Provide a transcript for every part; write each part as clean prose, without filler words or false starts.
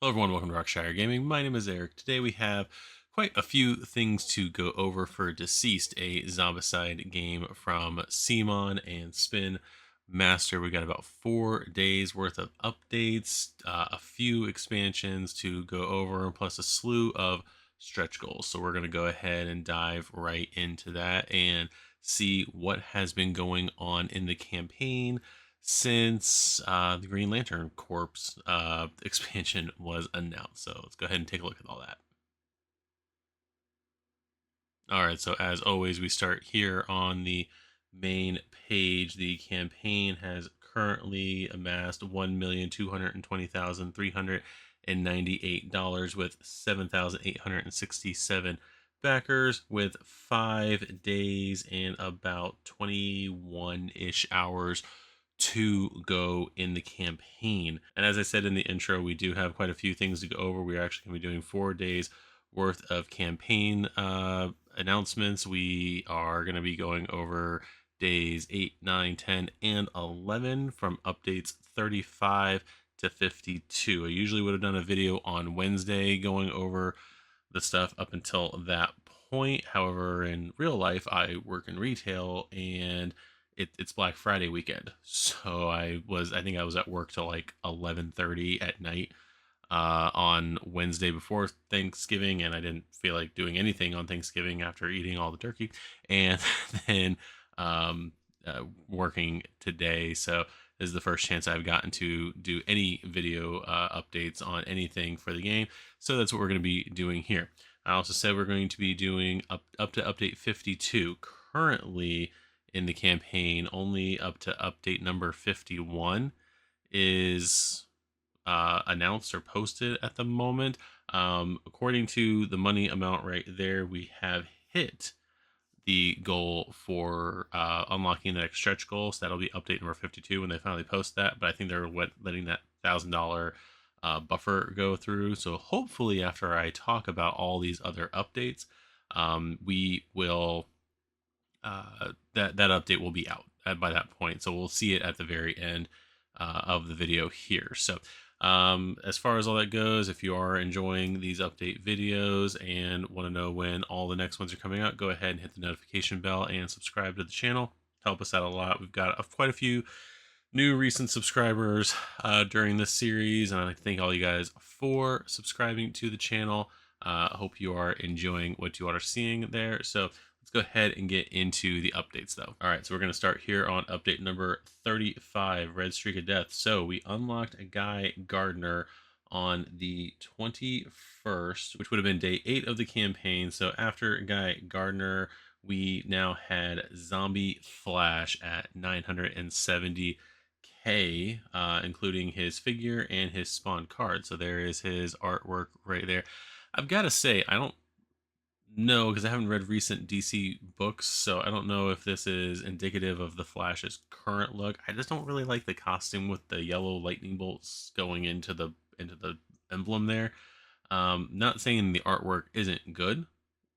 Hello everyone, welcome to Rockshire Gaming. My name is Eric. Today we have quite a few things to go over for DCeased, a Zombicide game from CMON and Spinmaster. We got about 4 days worth of updates, a few expansions to go over, plus a slew of stretch goals. So we're going to go ahead and dive right into that and see what has been going on in the campaign since the Green Lantern Corps expansion was announced. So let's go ahead and take a look at all that. All right, so as always, we start here on the main page. The campaign has currently amassed $1,220,398 with 7,867 backers, with 5 days and about 21-ish hours to go in the campaign. And as I said in the intro, we do have quite a few things to go over. We're actually going to be doing 4 days worth of campaign announcements. We are going to be going over days 8, 9, 10, and 11 from updates 35 to 52. I usually would have done a video on Wednesday going over the stuff up until that point. However, in real life, I work in retail and it's Black Friday weekend. So I think I was at work till like 11:30 at night on Wednesday before Thanksgiving, and I didn't feel like doing anything on Thanksgiving after eating all the turkey, and then working today. So this is the first chance I've gotten to do any video updates on anything for the game. So that's what we're going to be doing here. I also said we're going to be doing up to update 52. Currently in the campaign, only up to update number 51 is announced or posted at the moment. According to the money amount right there, we have hit the goal for unlocking the next stretch goal. So that'll be update number 52 when they finally post that. But I think they're letting that $1,000 buffer go through. So hopefully after I talk about all these other updates, we will that update will be out by that point. So we'll see it at the very end of the video here. So as far as all that goes, if you are enjoying these update videos and want to know when all the next ones are coming out, go ahead and hit the notification bell and subscribe to the channel. Help us out a lot. We've got quite a few new recent subscribers during this series, and I'd like to thank all you guys for subscribing to the channel. I hope you are enjoying what you are seeing there. So let's go ahead and get into the updates though. All right, so we're going to start here on update number 35, Red Streak of Death. So we unlocked a Guy Gardner on the 21st, which would have been day 8 of the campaign. So after Guy Gardner, we now had Zombie Flash at 970K, including his figure and his spawn card. So there is his artwork right there. I've got to say, I don't know, because I haven't read recent DC books, so I don't know if this is indicative of the Flash's current look. I just don't really like the costume with the yellow lightning bolts going into the emblem there. Not saying the artwork isn't good.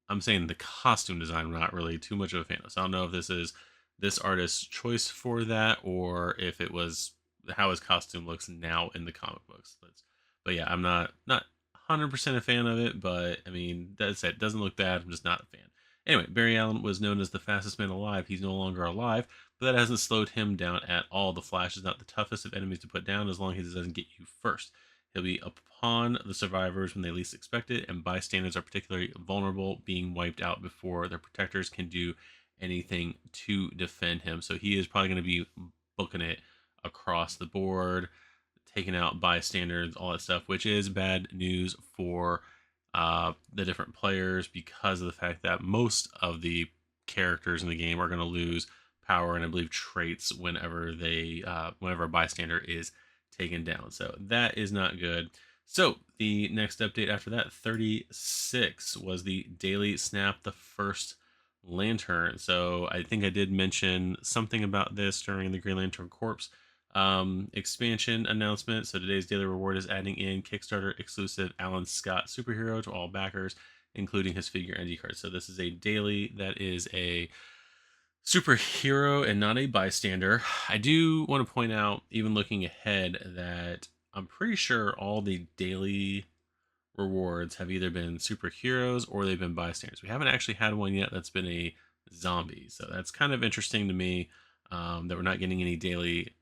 I'm saying the costume design I'm not really too much of a fan of. So I don't know if this is this artist's choice for that, or if it was how his costume looks now in the comic books. But yeah, I'm not 100% a fan of it, but I mean, that's it. Doesn't look bad. I'm just not a fan. Anyway, Barry Allen was known as the fastest man alive. He's no longer alive, but that hasn't slowed him down at all. The Flash is not the toughest of enemies to put down as long as he doesn't get you first. He'll be upon the survivors when they least expect it, and bystanders are particularly vulnerable, being wiped out before their protectors can do anything to defend him. So he is probably going to be booking it across the board, taking out bystanders, all that stuff, which is bad news for the different players, because of the fact that most of the characters in the game are going to lose power and I believe traits whenever whenever a bystander is taken down. So that is not good. So the next update after that, 36, was the daily snap the first lantern. So I think I did mention something about this during the Green Lantern Corps expansion announcement. So today's daily reward is adding in Kickstarter exclusive Alan Scott superhero to all backers, including his figure and card. So this is a daily that is a superhero and not a bystander. I do want to point out, even looking ahead, that I'm pretty sure all the daily rewards have either been superheroes or they've been bystanders. We haven't actually had one yet that's been a zombie, so that's kind of interesting to me, that we're not getting any daily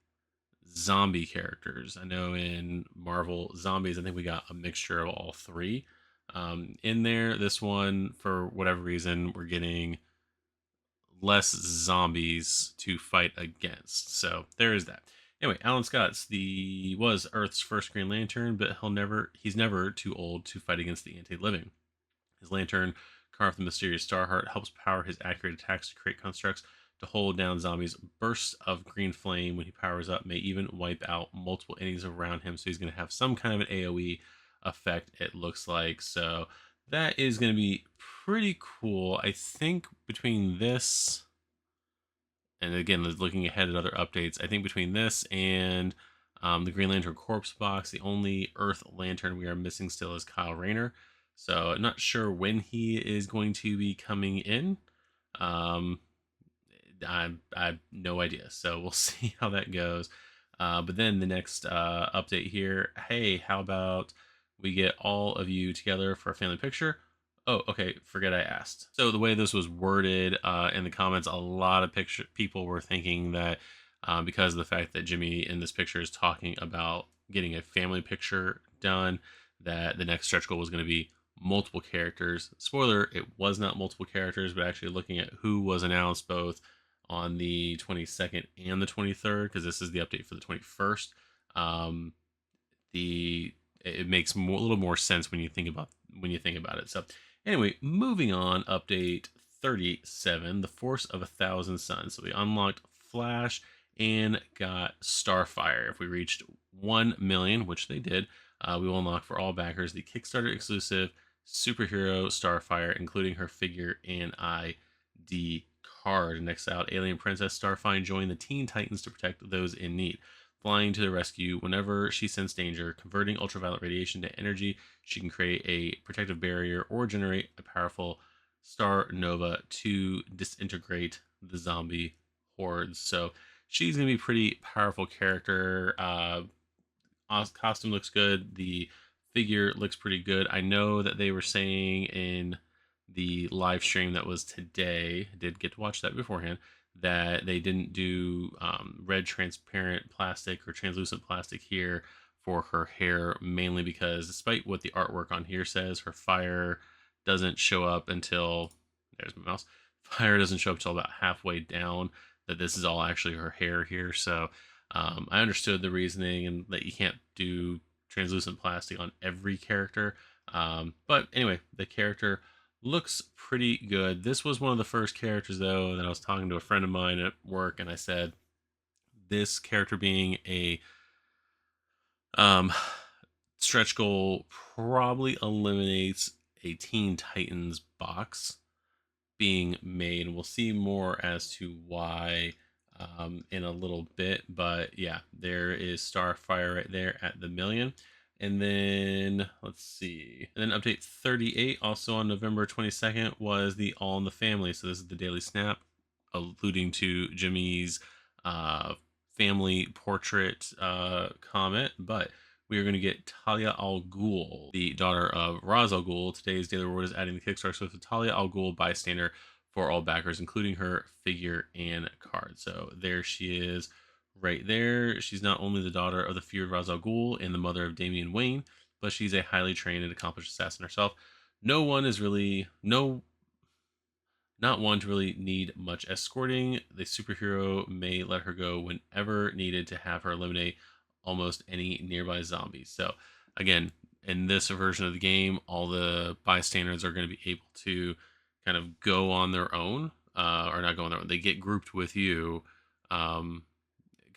zombie characters. I know in Marvel Zombies, I think we got a mixture of all three in there. This one, for whatever reason, we're getting less zombies to fight against. So there is that. Anyway, Alan Scott's the was Earth's first Green Lantern, but he's never too old to fight against the anti-living. His lantern, carved with the mysterious Starheart, helps power his accurate attacks to create constructs to hold down zombies. Bursts of green flame when he powers up may even wipe out multiple enemies around him. So he's going to have some kind of an AoE effect, it looks like. So that is going to be pretty cool. I think between this, and again, looking ahead at other updates, I think between this and the Green Lantern Corpse box, the only Earth Lantern we are missing still is Kyle Rayner. So I'm not sure when he is going to be coming in. Um, I have no idea. So we'll see how that goes. But then the next update here, hey, how about we get all of you together for a family picture? Oh, okay. Forget I asked. So the way this was worded in the comments, a lot of people were thinking that because of the fact that Jimmy in this picture is talking about getting a family picture done, that the next stretch goal was going to be multiple characters. Spoiler, it was not multiple characters, but actually looking at who was announced both on the 22nd and the 23rd, because this is the update for the 21st. Um, the It makes a little more sense when you think about it. So anyway, moving on, update 37, the Force of 1,000 Suns. So we unlocked Flash and got Starfire. If we reached 1 million, which they did, we will unlock for all backers the Kickstarter exclusive superhero Starfire, including her figure and ID card. Next out, Alien Princess Starfire joined the Teen Titans to protect those in need. Flying to the rescue whenever she senses danger, converting ultraviolet radiation to energy, she can create a protective barrier or generate a powerful star nova to disintegrate the zombie hordes. So she's going to be a pretty powerful character. Costume looks good. The figure looks pretty good. I know that they were saying in the live stream that was today, I did get to watch that beforehand, that they didn't do red transparent plastic or translucent plastic here for her hair, mainly because despite what the artwork on here says, her fire doesn't show up until, there's my mouse, fire doesn't show up until about halfway down, that this is all actually her hair here. So I understood the reasoning and that you can't do translucent plastic on every character. But anyway, the character looks pretty good. This was one of the first characters, though, that I was talking to a friend of mine at work, and I said, this character being a stretch goal probably eliminates a Teen Titans box being made. We'll see more as to why in a little bit, but yeah, there is Starfire right there at the million. And then let's see, and then update 38 also on November 22nd was the All in the Family. So this is the daily snap alluding to Jimmy's family portrait comment, but we are going to get Talia al Ghul, the daughter of Ra's al Ghul. Today's daily reward is adding the Kickstarter with Talia al Ghul bystander for all backers, including her figure and card. So there she is right there. She's not only the daughter of the feared Ra's al Ghul and the mother of Damian Wayne, but she's a highly trained and accomplished assassin herself. No one is really, not one to really need much escorting. The superhero may let her go whenever needed to have her eliminate almost any nearby zombies. So again, in this version of the game, all the bystanders are going to be able to kind of go on their own, or not go on their own. They get grouped with you, kind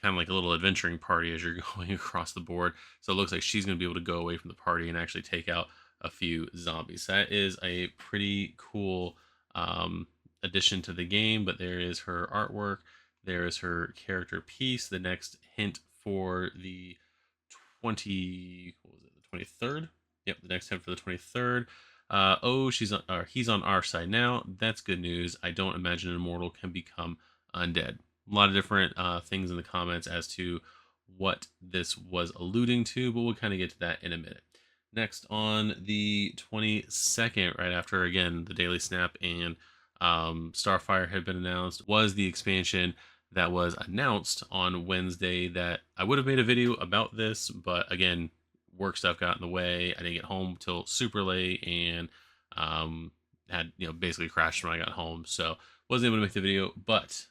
of like a little adventuring party as you're going across the board. So it looks like she's going to be able to go away from the party and actually take out a few zombies. That is a pretty cool addition to the game, but there is her artwork. There is her character piece. The next hint for the 23rd. Yep, the next hint for the 23rd. He's on our side now. That's good news. I don't imagine an immortal can become undead. A lot of different things in the comments as to what this was alluding to, but we'll kind of get to that in a minute. Next, on the 22nd, right after again the Daily Snap and Starfire had been announced, was the expansion that was announced on Wednesday. That I would have made a video about this, but again, work stuff got in the way. I didn't get home till super late, and had basically crashed when I got home, so wasn't able to make the video. But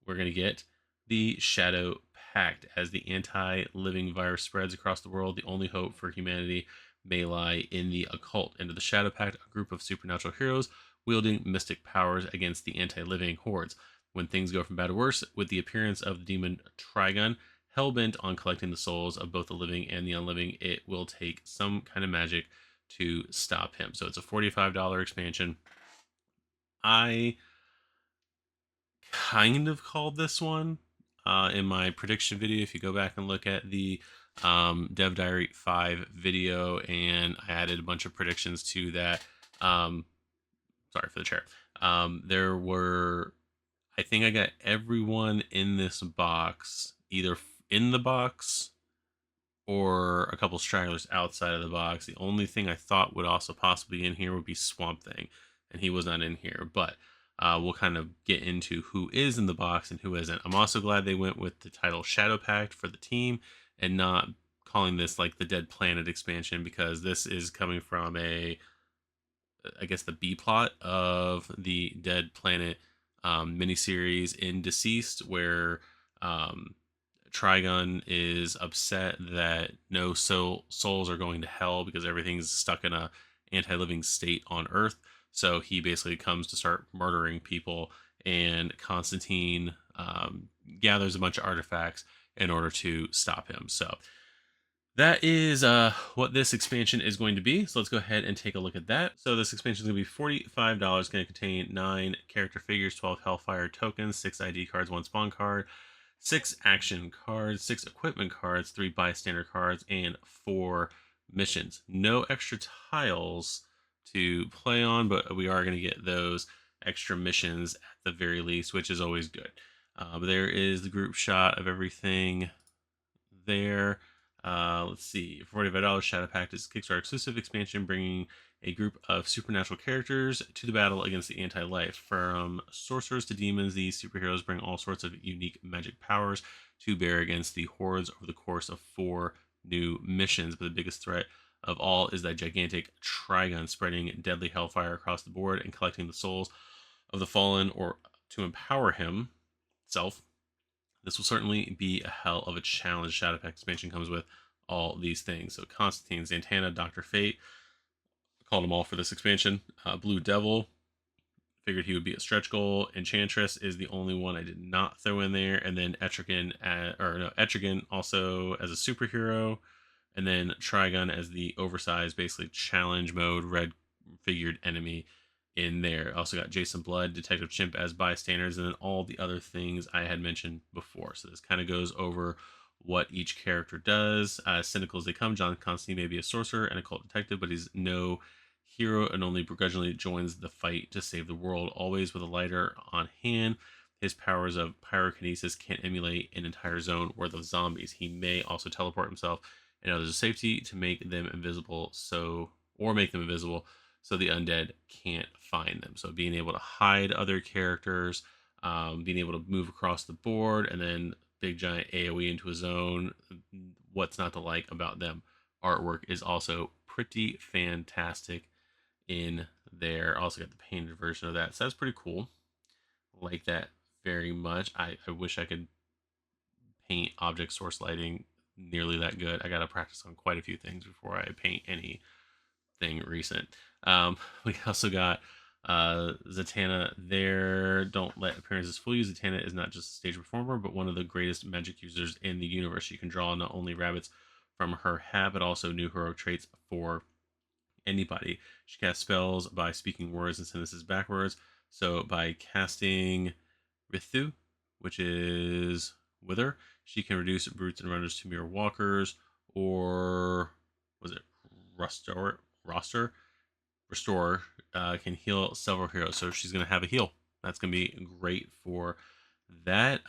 we're gonna get the Shadow Pact. As the anti-living virus spreads across the world, the only hope for humanity may lie in the occult. Into the Shadow Pact, a group of supernatural heroes wielding mystic powers against the anti-living hordes. When things go from bad to worse, with the appearance of the demon Trigon, hell-bent on collecting the souls of both the living and the unliving, it will take some kind of magic to stop him. So it's a $45 expansion. I kind of called this one in my prediction video. If you go back and look at the Dev Diary 5 video, and I added a bunch of predictions to that. Sorry for the chair. There were, I think I got everyone in this box either in the box or a couple stragglers outside of the box. The only thing I thought would also possibly be in here would be Swamp Thing, and he was not in here. But we'll kind of get into who is in the box and who isn't. I'm also glad they went with the title Shadow Pact for the team and not calling this like the Dead Planet expansion, because this is coming from I guess the B plot of the Dead Planet miniseries in DCeased, where Trigon is upset that no souls are going to hell because everything's stuck in a anti-living state on Earth. So he basically comes to start murdering people, and Constantine gathers a bunch of artifacts in order to stop him. So that is what this expansion is going to be. So let's go ahead and take a look at that. So this expansion is going to be $45. Going to contain 9 character figures, 12 Hellfire tokens, 6 ID cards, 1 spawn card, 6 action cards, 6 equipment cards, 3 bystander cards, and 4 missions. No extra tiles to play on, but we are going to get those extra missions at the very least, which is always good. But there is the group shot of everything there. Let's see, $45 Shadow Pact is Kickstarter exclusive expansion, bringing a group of supernatural characters to the battle against the anti-life. From sorcerers to demons, these superheroes bring all sorts of unique magic powers to bear against the hordes over the course of 4 new missions. But the biggest threat of all is that gigantic Trigon, spreading deadly hellfire across the board and collecting the souls of the fallen or to empower himself. This will certainly be a hell of a challenge. Shadowpact expansion comes with all these things. So Constantine, Zatanna, Dr. Fate, I called them all for this expansion. Blue Devil, figured he would be a stretch goal. Enchantress is the only one I did not throw in there. And then Etrigan also as a superhero. And then Trigon as the oversized, basically challenge mode, red figured enemy in there. Also got Jason Blood, Detective Chimp as bystanders, and then all the other things I had mentioned before. So this kind of goes over what each character does. Cynical as they come, John Constantine may be a sorcerer and a cult detective, but he's no hero and only begrudgingly joins the fight to save the world, always with a lighter on hand. His powers of pyrokinesis can emulate an entire zone worth of zombies. He may also teleport himself and others of safety to make them invisible, so the undead can't find them. So being able to hide other characters, being able to move across the board, and then big giant AoE into a zone. What's not to like about them? Artwork is also pretty fantastic in there. Also got the painted version of that, so that's pretty cool. Like that very much. I wish I could paint object source lighting nearly that good. I got to practice on quite a few things before I paint anything recent. We also got Zatanna there. Don't let appearances fool you. Zatanna is not just a stage performer, but one of the greatest magic users in the universe. She can draw not only rabbits from her hat, but also new heroic traits for anybody. She casts spells by speaking words and sentences backwards. So by casting Rithu, which is Wither, she can reduce brutes and runners to mere walkers, or was it Restore can heal several heroes. So she's going to have a heal. That's going to be great for That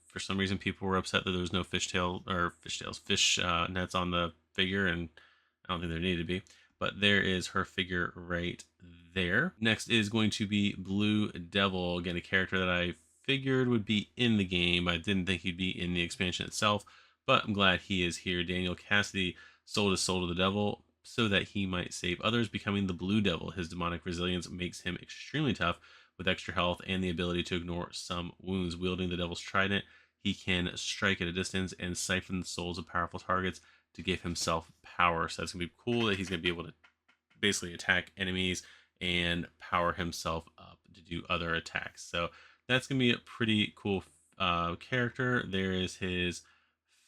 for some reason people were upset that there was no fish nets on the figure, and I don't think there needed to be. But there is her figure right there. Next is going to be Blue Devil, again a character that I figured would be in the game. I didn't think he'd be in the expansion itself, but I'm glad he is here. Daniel Cassidy sold his soul to the devil so that he might save others, becoming the Blue Devil. His demonic resilience makes him extremely tough with extra health and the ability to ignore some wounds. Wielding the Devil's Trident, he can strike at a distance and siphon the souls of powerful targets to give himself power. So that's going to be cool that he's going to be able to basically attack enemies and power himself up to do other attacks. So that's going to be a pretty cool character. There is his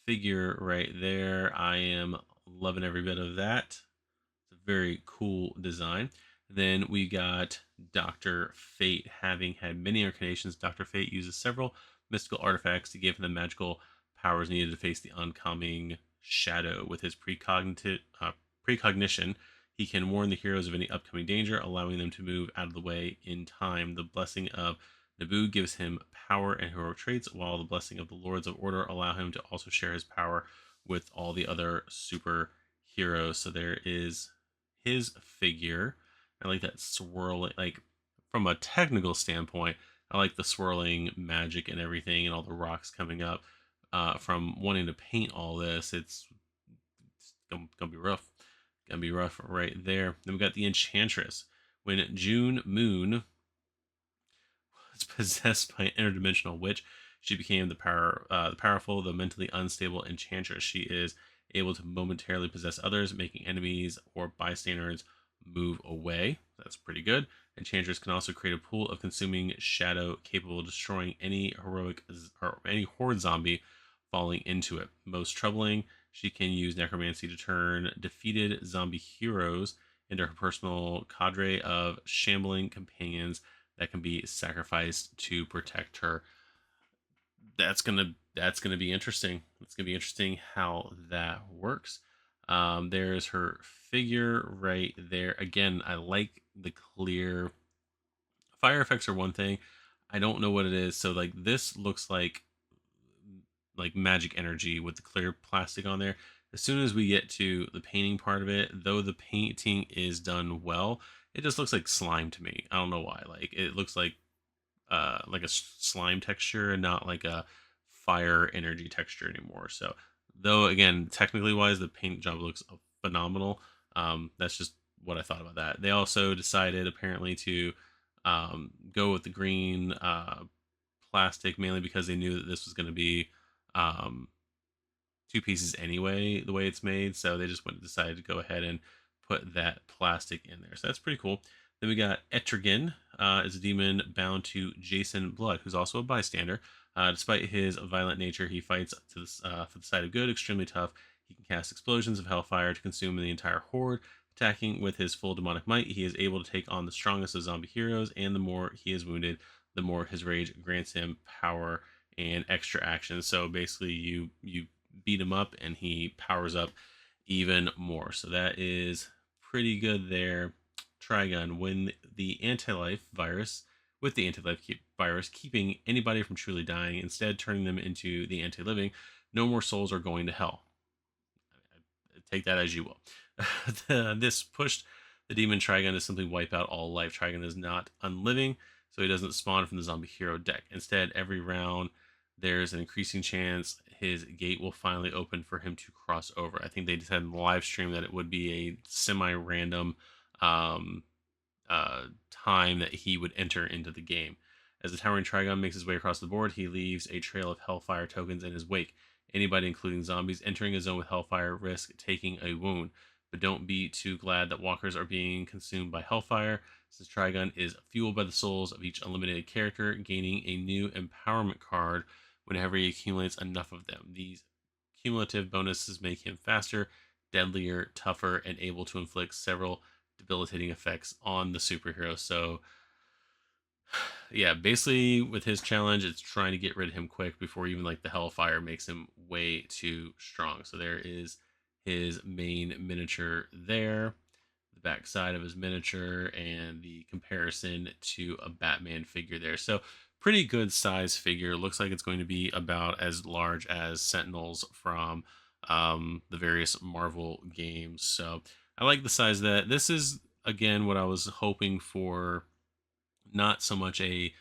figure right there. I am loving every bit of that. It's a very cool design. Then we got Dr. Fate. Having had many incarnations, Dr. Fate uses several mystical artifacts to give him the magical powers needed to face the oncoming shadow. With his precognition, he can warn the heroes of any upcoming danger, allowing them to move out of the way in time. The blessing of Naboo gives him power and heroic traits, while the blessing of the Lords of Order allow him to also share his power with all the other superheroes. So there is his figure. I like that swirling, like from a technical standpoint, I like the swirling magic and everything and all the rocks coming up. From wanting to paint all this, it's gonna be rough. Gonna be rough right there. Then we got the Enchantress. When June Moon was possessed by an interdimensional witch, she became the powerful, the mentally unstable enchantress. She is able to momentarily possess others, making enemies or bystanders move away. That's pretty good. Enchantress can also create a pool of consuming shadow capable of destroying any heroic or any horde zombie falling into it. Most troubling, she can use necromancy to turn defeated zombie heroes into her personal cadre of shambling companions that can be sacrificed to protect her. That's gonna be interesting. It's gonna be interesting how that works. There's her figure right there. Again, I like the clear fire effects are one thing. I don't know what it is. So like this looks like magic energy with the clear plastic on there. As soon as we get to the painting part of it, though the painting is done well, it just looks like slime to me. I don't know why. Like it looks like a slime texture and not like a fire energy texture anymore. So though again, technically wise, the paint job looks phenomenal. That's just what I thought about that. They also decided apparently to go with the green plastic mainly because they knew that this was going to be um, two pieces anyway, the way it's made. So they just went decided to go ahead and put that plastic in there. So that's pretty cool. Then we got Etrigan, is a demon bound to Jason Blood, who's also a bystander. Despite his violent nature, he fights for the side of good, extremely tough. He can cast explosions of hellfire to consume the entire horde. Attacking with his full demonic might, he is able to take on the strongest of zombie heroes, and the more he is wounded, the more his rage grants him power and extra action. So basically, you beat him up, and he powers up even more. So that is pretty good there. Trigun, when the anti-life virus with the anti-life virus, keeping anybody from truly dying, instead turning them into the anti-living. No more souls are going to hell. Take that as you will. This pushed the demon Trigun to simply wipe out all life. Trigun is not unliving, so he doesn't spawn from the zombie hero deck. Instead, every round there's an increasing chance his gate will finally open for him to cross over. I think they decided in the live stream that it would be a semi-random um, time that he would enter into the game. As the towering Trigon makes his way across the board, he leaves a trail of Hellfire tokens in his wake. Anybody, including zombies, entering a zone with Hellfire risk taking a wound. But don't be too glad that walkers are being consumed by Hellfire, since Trigon is fueled by the souls of each eliminated character, gaining a new empowerment card whenever he accumulates enough of them. These cumulative bonuses make him faster, deadlier, tougher, and able to inflict several debilitating effects on the superhero. So yeah, basically with his challenge, it's trying to get rid of him quick before even like the Hellfire makes him way too strong. So there is his main miniature there, the back side of his miniature, and the comparison to a Batman figure there. So pretty good size figure. Looks like it's going to be about as large as Sentinels from the various Marvel games. So I like the size of that. This is again what I was hoping for, not so much a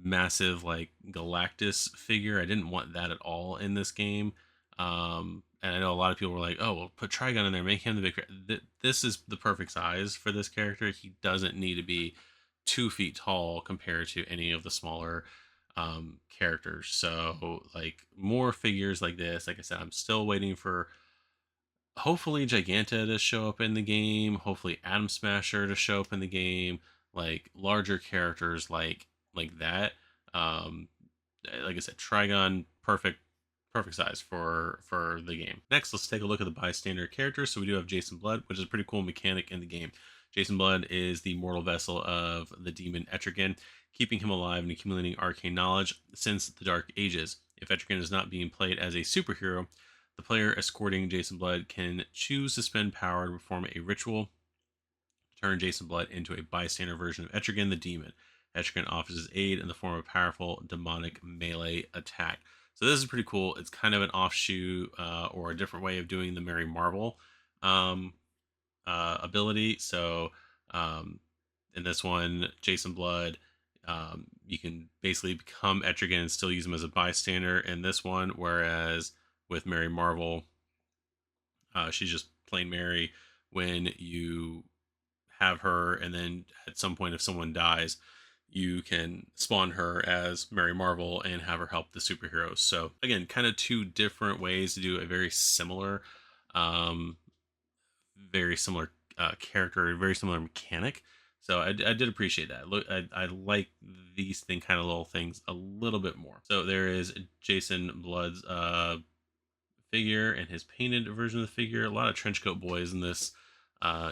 massive like Galactus figure. I didn't want that at all in this game. And I know a lot of people were like, "Oh, well, put Trigon in there, make him the big." This is the perfect size for this character. He doesn't need to be 2 feet tall compared to any of the smaller characters. So, like more figures like this. Like I said, I'm still waiting for hopefully Giganta to show up in the game, hopefully Atom Smasher to show up in the game, like larger characters like that. Um like I said, Trigon, perfect size for the game. Next, let's take a look at the bystander characters. So we do have Jason Blood, which is a pretty cool mechanic in the game. Jason Blood is the mortal vessel of the demon Etrigan, keeping him alive and accumulating arcane knowledge since the Dark Ages. If Etrigan is not being played as a superhero, the player escorting Jason Blood can choose to spend power to perform a ritual to turn Jason Blood into a bystander version of Etrigan the demon. Etrigan offers his aid in the form of a powerful demonic melee attack. So this is pretty cool. It's kind of an offshoot or a different way of doing the Mary Marvel um, ability. So um, in this one, Jason Blood, you can basically become Etrigan and still use him as a bystander in this one, whereas with Mary Marvel, she's just plain Mary when you have her, and then at some point, if someone dies, you can spawn her as Mary Marvel and have her help the superheroes. So again, kind of two different ways to do a um, very similar character, very similar mechanic. So I did appreciate that. Look, I like these kind of little things a little bit more. So there is Jason Blood's figure and his painted version of the figure. A lot of trenchcoat boys in this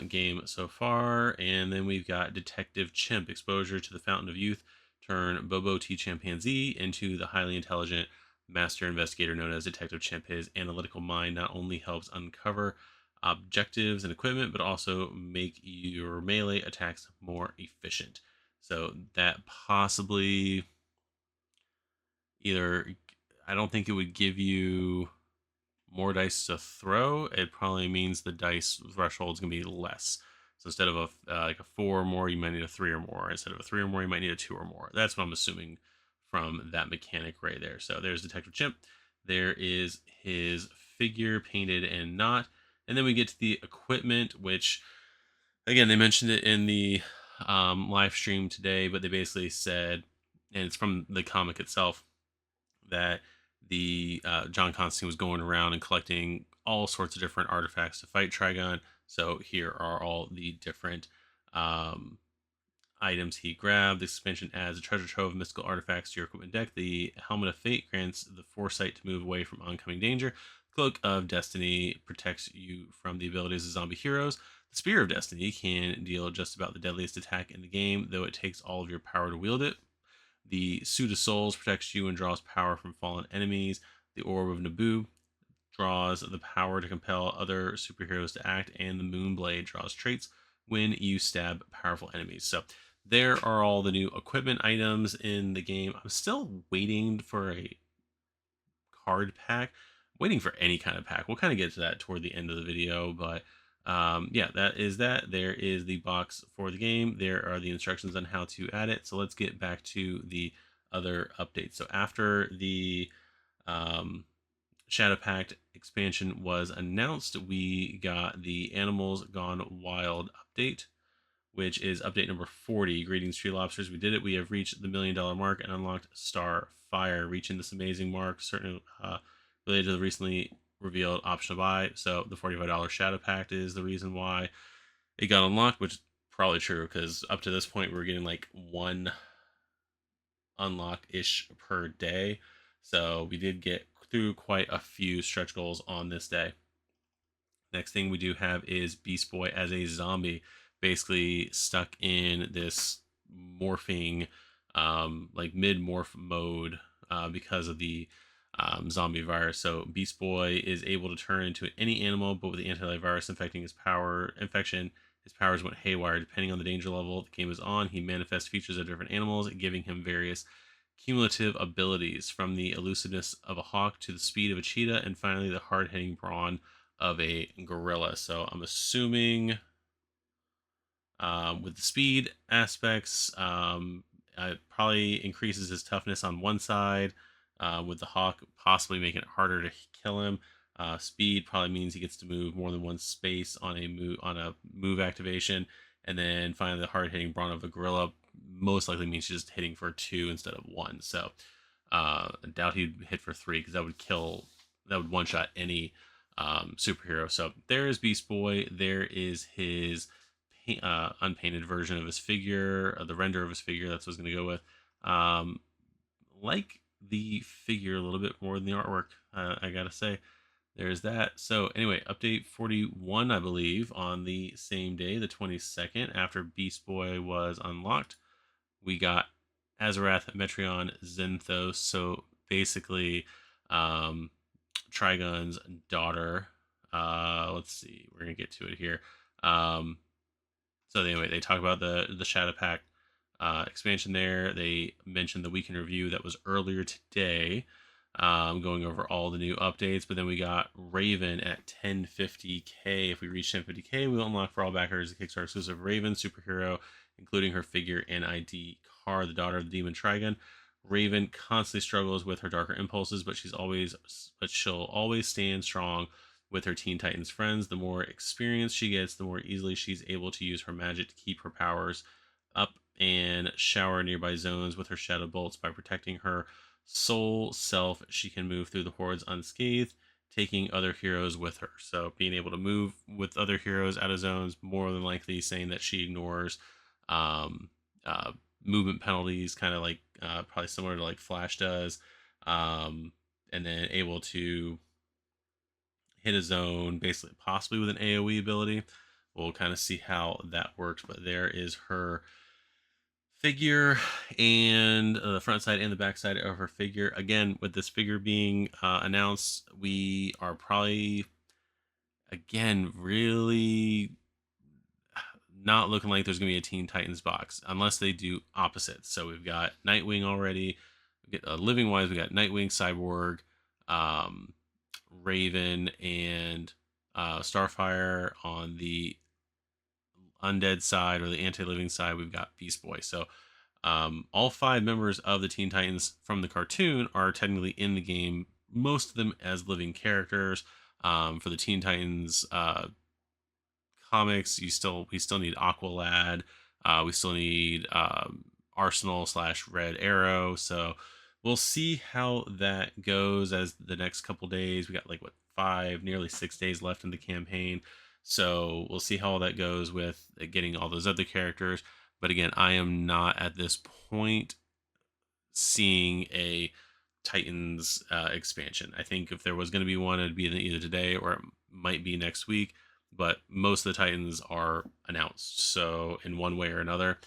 game so far. And then we've got Detective Chimp, exposure to the Fountain of Youth. Turn Bobo T Chimpanzee into the highly intelligent master investigator known as Detective Chimp. His analytical mind not only helps uncover objectives and equipment, but also make your melee attacks more efficient. So that possibly either, I don't think it would give you more dice to throw. It probably means the dice threshold is going to be less. So instead of like a 4 or more, you might need a 3 or more. Instead of a 3 or more, you might need a 2 or more. That's what I'm assuming from that mechanic right there. So there's Detective Chimp. There is his figure painted and not. And then we get to the equipment, which again, they mentioned it in the live stream today, but they basically said, and it's from the comic itself, that the John Constantine was going around and collecting all sorts of different artifacts to fight Trigon. So here are all the different um, items he grabbed. The expansion adds a treasure trove of mystical artifacts to your equipment deck. The Helmet of Fate grants the foresight to move away from oncoming danger. Cloak of Destiny protects you from the abilities of zombie heroes. The Spear of Destiny can deal just about the deadliest attack in the game, though it takes all of your power to wield it. The Suit of Souls protects you and draws power from fallen enemies. The Orb of Naboo draws the power to compel other superheroes to act, and the Moonblade draws traits when you stab powerful enemies. So there are all the new equipment items in the game. I'm still waiting for a card pack. Waiting for any kind of pack. We'll kind of get to that toward the end of the video, but yeah, that is that. There is the box for the game. There are the instructions on how to add it. So let's get back to the other updates. So after the um, Shadowpact expansion was announced, we got the Animals Gone Wild update, which is update number 40. Greetings, Tree Lobsters. We did it. We have reached the $1 million mark and unlocked Starfire, reaching this amazing mark, certainly related to the recently revealed option to buy. So the $45 Shadowpact is the reason why it got unlocked, which is probably true because up to this point, we're getting like one unlock-ish per day. So we did get through quite a few stretch goals on this day. Next thing we do have is Beast Boy as a zombie, basically stuck in this morphing, like mid-morph mode because of the zombie virus. So Beast Boy is able to turn into any animal, but with the antivirus infecting his his powers went haywire. Depending on the danger level the game is on, he manifests features of different animals, giving him various cumulative abilities, from the elusiveness of a hawk to the speed of a cheetah, and finally the hard-hitting brawn of a gorilla. So I'm assuming with the speed aspects, it probably increases his toughness on one side, with the hawk possibly making it harder to kill him. Speed probably means he gets to move more than one space on a move activation, and then finally the hard hitting brawn of a gorilla most likely means just hitting for two instead of one. So I doubt he'd hit for three, because that would one shot any superhero. So there is Beast Boy. There is his unpainted version of his figure, the render of his figure. That's what I was going to go with. Like the figure a little bit more than the artwork, I gotta say. There's that. So anyway, update 41, I believe, on the same day, the 22nd, after Beast Boy was unlocked, we got Azarath, Metreon, Zenthos. So basically, Trigon's daughter. Let's see, we're gonna get to it here. So anyway, they talk about the Shadowpact expansion there. They mentioned the weekend review that was earlier today, going over all the new updates. But then we got Raven at 1050k. If we reach 1050k, we'll unlock for all backers the Kickstarter exclusive Raven superhero, including her figure and ID card, the daughter of the demon Trigon. Raven constantly struggles with her darker impulses, but she'll always stand strong with her Teen Titans friends. The more experience she gets, the more easily she's able to use her magic to keep her powers up and shower nearby zones with her shadow bolts. By protecting her soul self, she can move through the hordes unscathed, taking other heroes with her. So being able to move with other heroes out of zones, more than likely saying that she ignores um, movement penalties, kind of like probably similar to like Flash does, and then able to hit a zone basically possibly with an AoE ability. We'll kind of see how that works, but there is her figure, and the front side and the back side of her figure. Again, with this figure being announced, we are probably again really not looking like there's gonna be a Teen Titans box unless they do opposites. So we've got Nightwing already. We get living wise, we got Nightwing, Cyborg, um, Raven, and Starfire. On the undead side or the anti-living side, we've got Beast Boy. So all five members of the Teen Titans from the cartoon are technically in the game, most of them as living characters. For the Teen Titans comics, we still need Aqualad, we still need Arsenal slash Red Arrow. So we'll see how that goes as the next couple days. We got like what, 5, nearly 6 days left in the campaign. So we'll see how all that goes with getting all those other characters. But again, I am not at this point seeing a Titans expansion. I think if there was going to be one, it'd be either today or it might be next week. But most of the Titans are announced, so in one way or another.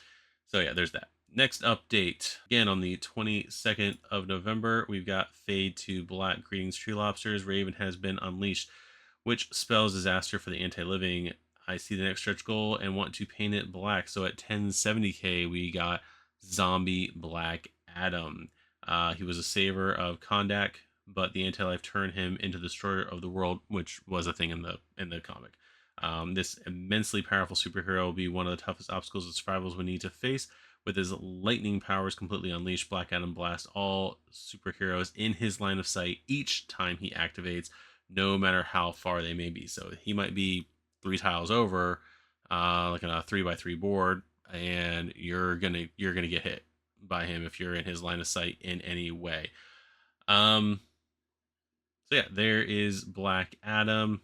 So yeah, there's that. Next update, again on the 22nd of November, we've got Fade to Black. Greetings, Tree Lobsters. Raven has been unleashed, which spells disaster for the anti-living. I see the next stretch goal and want to paint it black. So at 1070k, we got Zombie Black Adam. He was a saver of Kondak, but the anti-life turned him into the destroyer of the world, which was a thing in the comic. This immensely powerful superhero will be one of the toughest obstacles that survivors will need to face. With his lightning powers completely unleashed, Black Adam blasts all superheroes in his line of sight each time he activates, no matter how far they may be. So he might be 3 tiles over, like on a 3x3 board, and you're gonna get hit by him if you're in his line of sight in any way. So yeah, there is Black Adam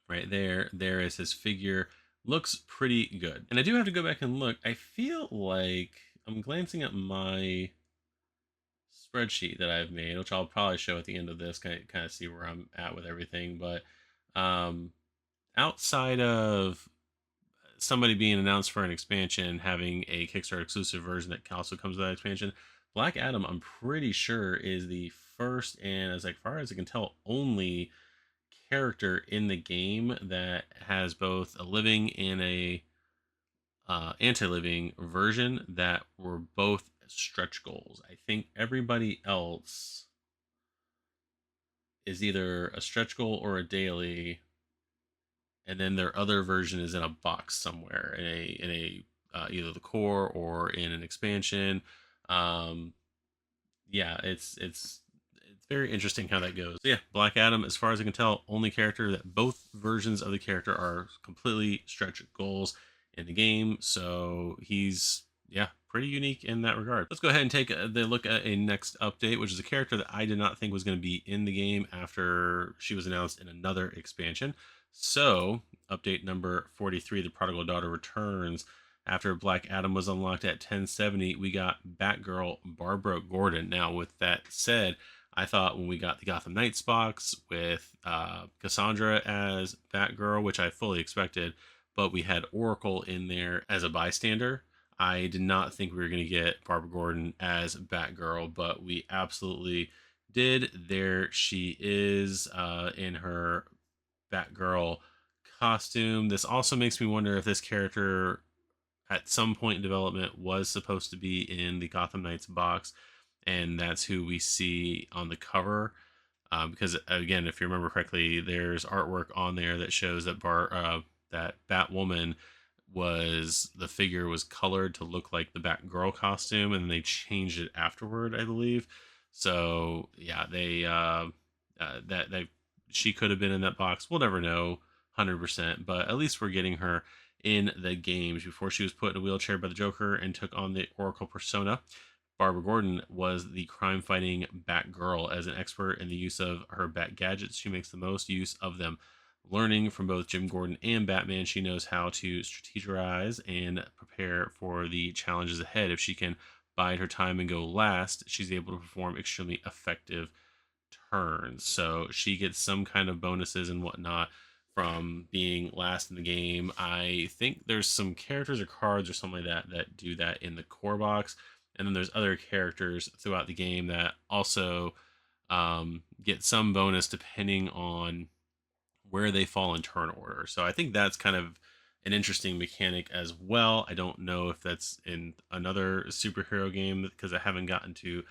right there. There is his figure. Looks pretty good. And I do have to go back and look. I feel like I'm glancing at my spreadsheet that I've made, which I'll probably show at the end of this, kind of see where I'm at with everything. But outside of somebody being announced for an expansion, having a Kickstarter exclusive version that also comes with that expansion, Black Adam, I'm pretty sure, is the first and, as far as I can tell, only character in the game that has both a living and a anti-living version that were both stretch goals. I think everybody else is either a stretch goal or a daily, and then their other version is in a box somewhere in a either the core or in an expansion. Um, yeah, it's very interesting how that goes. So yeah, Black Adam, as far as I can tell, only character that both versions of the character are completely stretch goals in the game. So he's, yeah, pretty unique in that regard. Let's go ahead and take the look at a next update, which is a character that I did not think was going to be in the game after she was announced in another expansion. So update number 43, the Prodigal Daughter returns. After Black Adam was unlocked at 1070, we got Batgirl Barbara Gordon. Now, with that said, I thought when we got the Gotham Knights box with Cassandra as Batgirl, which I fully expected, but we had Oracle in there as a bystander. I did not think we were going to get Barbara Gordon as Batgirl, but we absolutely did. There she is in her Batgirl costume. This also makes me wonder if this character at some point in development was supposed to be in the Gotham Knights box, and that's who we see on the cover. Because again, if you remember correctly, there's artwork on there that shows that that Batwoman was the figure was colored to look like the Batgirl costume, and they changed it afterward, I believe. So yeah, they that she could have been in that box. We'll never know 100%, but at least we're getting her in the games. Before she was put in a wheelchair by the Joker and took on the Oracle persona, Barbara Gordon was the crime-fighting Batgirl. As an expert in the use of her Bat gadgets, she makes the most use of them. Learning from both Jim Gordon and Batman, she knows how to strategize and prepare for the challenges ahead. If she can bide her time and go last, she's able to perform extremely effective turns. So she gets some kind of bonuses and whatnot from being last in the game. I think there's some characters or cards or something like that that do that in the core box. And then there's other characters throughout the game that also get some bonus depending on where they fall in turn order. So I think that's kind of an interesting mechanic as well. I don't know if that's in another superhero game because I haven't gotten to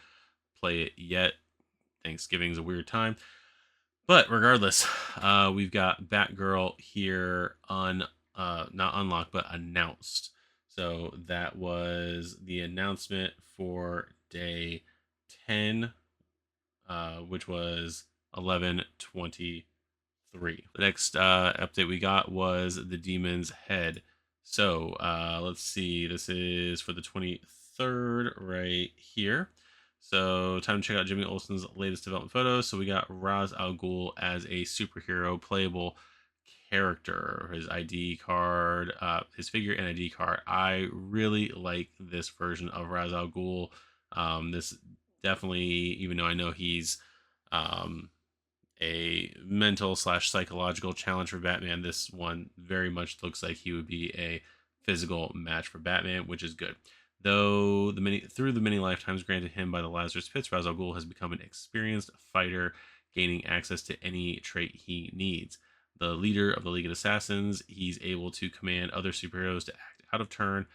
play it yet. Thanksgiving's a weird time. But regardless, we've got Batgirl here not unlocked, but announced. So that was the announcement for day 10, which was 11/23. The next update we got was the Demon's Head. So let's see. This is for the 23rd right here. So time to check out Jimmy Olsen's latest development photos. So we got Ra's al Ghul as a superhero playable character. His ID card, his figure and ID card. I really like this version of Ra's al Ghul. This definitely, even though I know he's a mental slash psychological challenge for Batman, this one very much looks like he would be a physical match for Batman, which is good. Though through the many lifetimes granted him by the Lazarus Pits, Ra's al Ghul has become an experienced fighter, gaining access to any trait he needs. The leader of the League of Assassins, he's able to command other superheroes to act out of turn,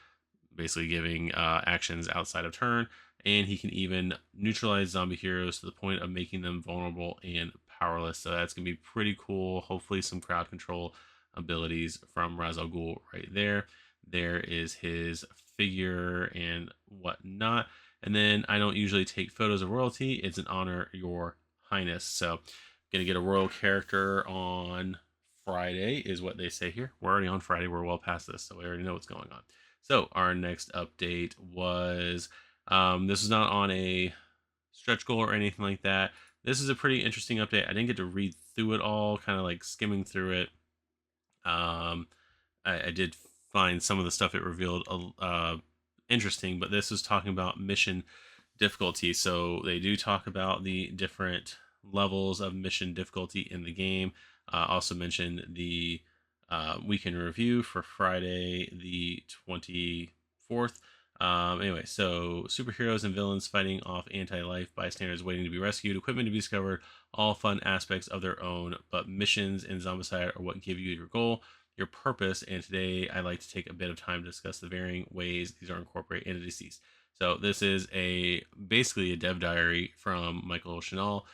basically giving actions outside of turn, and he can even neutralize zombie heroes to the point of making them vulnerable and powerless. So that's going to be pretty cool. Hopefully some crowd control abilities from Ra's al Ghul right there. There is his figure and whatnot. And then I don't usually take photos of royalty. It's an honor, your highness. So gonna get a royal character on Friday is what they say here. We're already on Friday. We're well past this, so we already know what's going on. So our next update was this is not on a stretch goal or anything like that. This is a pretty interesting update. I didn't get to read through it all, kind of like skimming through it. I did find some of the stuff it revealed interesting, but this was talking about mission difficulty. So they do talk about the different levels of mission difficulty in the game. Also mentioned the weekend review for Friday the 24th. Anyway, so superheroes and villains fighting off anti-life bystanders waiting to be rescued, equipment to be discovered, all fun aspects of their own, but missions in Zombicide are what give you your goal, your purpose, and today I'd like to take a bit of time to discuss the varying ways these are incorporated into DCeased. So this is basically a dev diary from Michael Chanel,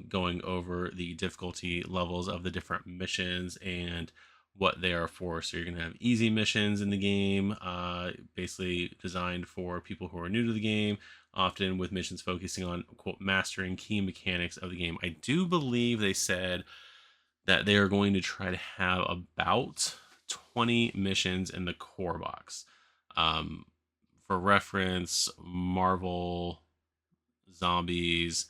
going over the difficulty levels of the different missions and what they are for. So you're going to have easy missions in the game, basically designed for people who are new to the game, often with missions focusing on, quote, mastering key mechanics of the game. I do believe they said that they are going to try to have about 20 missions in the core box. Um, for reference, Marvel Zombies,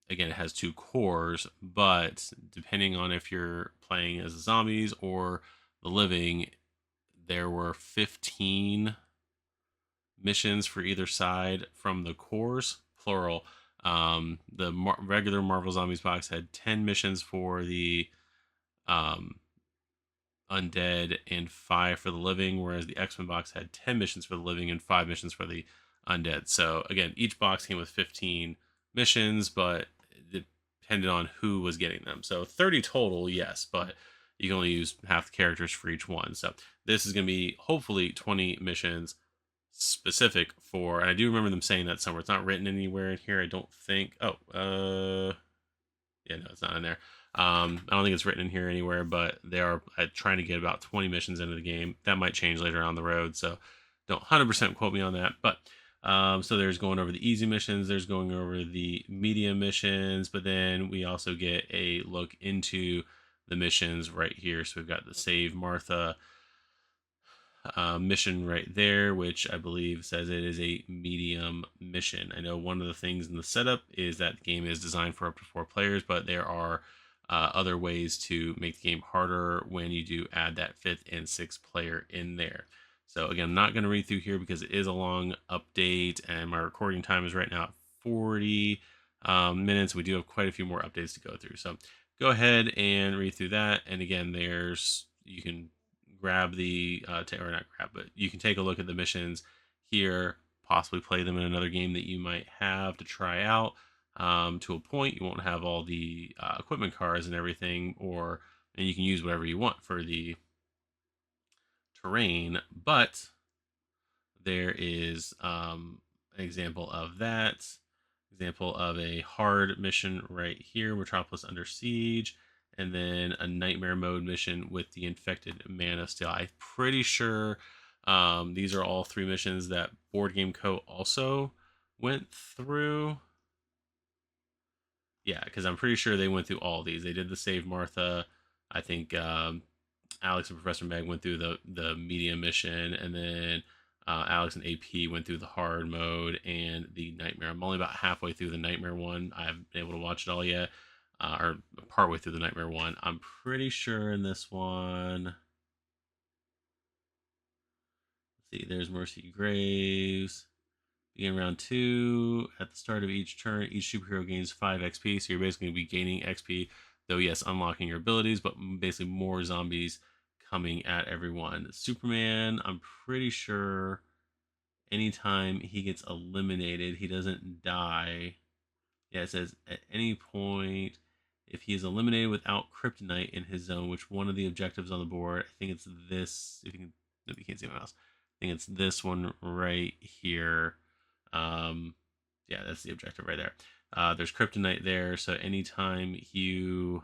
again, it has two cores, but depending on if you're playing as zombies or the living, there were 15 missions for either side from the cores, plural. The regular Marvel Zombies box had 10 missions for the um, undead and 5 for the living, whereas the X-Men box had 10 missions for the living and 5 missions for the undead. So again, each box came with 15 missions, but it depended on who was getting them. So 30 total, yes, but you can only use half the characters for each one. So this is going to be hopefully 20 missions specific for, and I do remember them saying that somewhere. It's not written anywhere in here, I don't think. Yeah, no, it's not in there. I don't think it's written in here anywhere, but they are trying to get about 20 missions into the game. That might change later on the road, so don't 100% quote me on that. But so there's going over the easy missions, there's going over the medium missions, but then we also get a look into the missions right here. So we've got the Save Martha mission right there, which I believe says it is a medium mission. I know one of the things in the setup is that the game is designed for up to 4 players, but there are other ways to make the game harder when you do add that 5th and 6th player in there. So again, I'm not going to read through here because it is a long update, and my recording time is right now at 40 minutes. We do have quite a few more updates to go through. So go ahead and read through that. And again, you can grab or not grab, but you can take a look at the missions here, possibly play them in another game that you might have to try out. To a point, you won't have all the equipment cards and everything, and you can use whatever you want for the terrain, but there is an example of that. Example of a hard mission right here, Metropolis Under Siege, and then a nightmare mode mission with the infected Man of Steel. I'm pretty sure these are all 3 missions that Board Game Co. also went through. Yeah, because I'm pretty sure they went through all these. They did the Save Martha. I think Alex and Professor Meg went through the medium mission, and then Alex and AP went through the hard mode and the nightmare. I'm only about halfway through the nightmare one. I haven't been able to watch it all yet, or partway through the nightmare one. I'm pretty sure in this one. Let's see, there's Mercy Graves. Begin round 2. At the start of each turn, each superhero gains 5 XP. So you're basically going to be gaining XP, though, yes, unlocking your abilities, but basically more zombies coming at everyone. Superman, I'm pretty sure anytime he gets eliminated, he doesn't die. Yeah, it says at any point, if he is eliminated without kryptonite in his zone, which one of the objectives on the board, I think it's this. If you can, no, you can't see my mouse. I think it's this one right here. Yeah, that's the objective right there. There's kryptonite there, so anytime you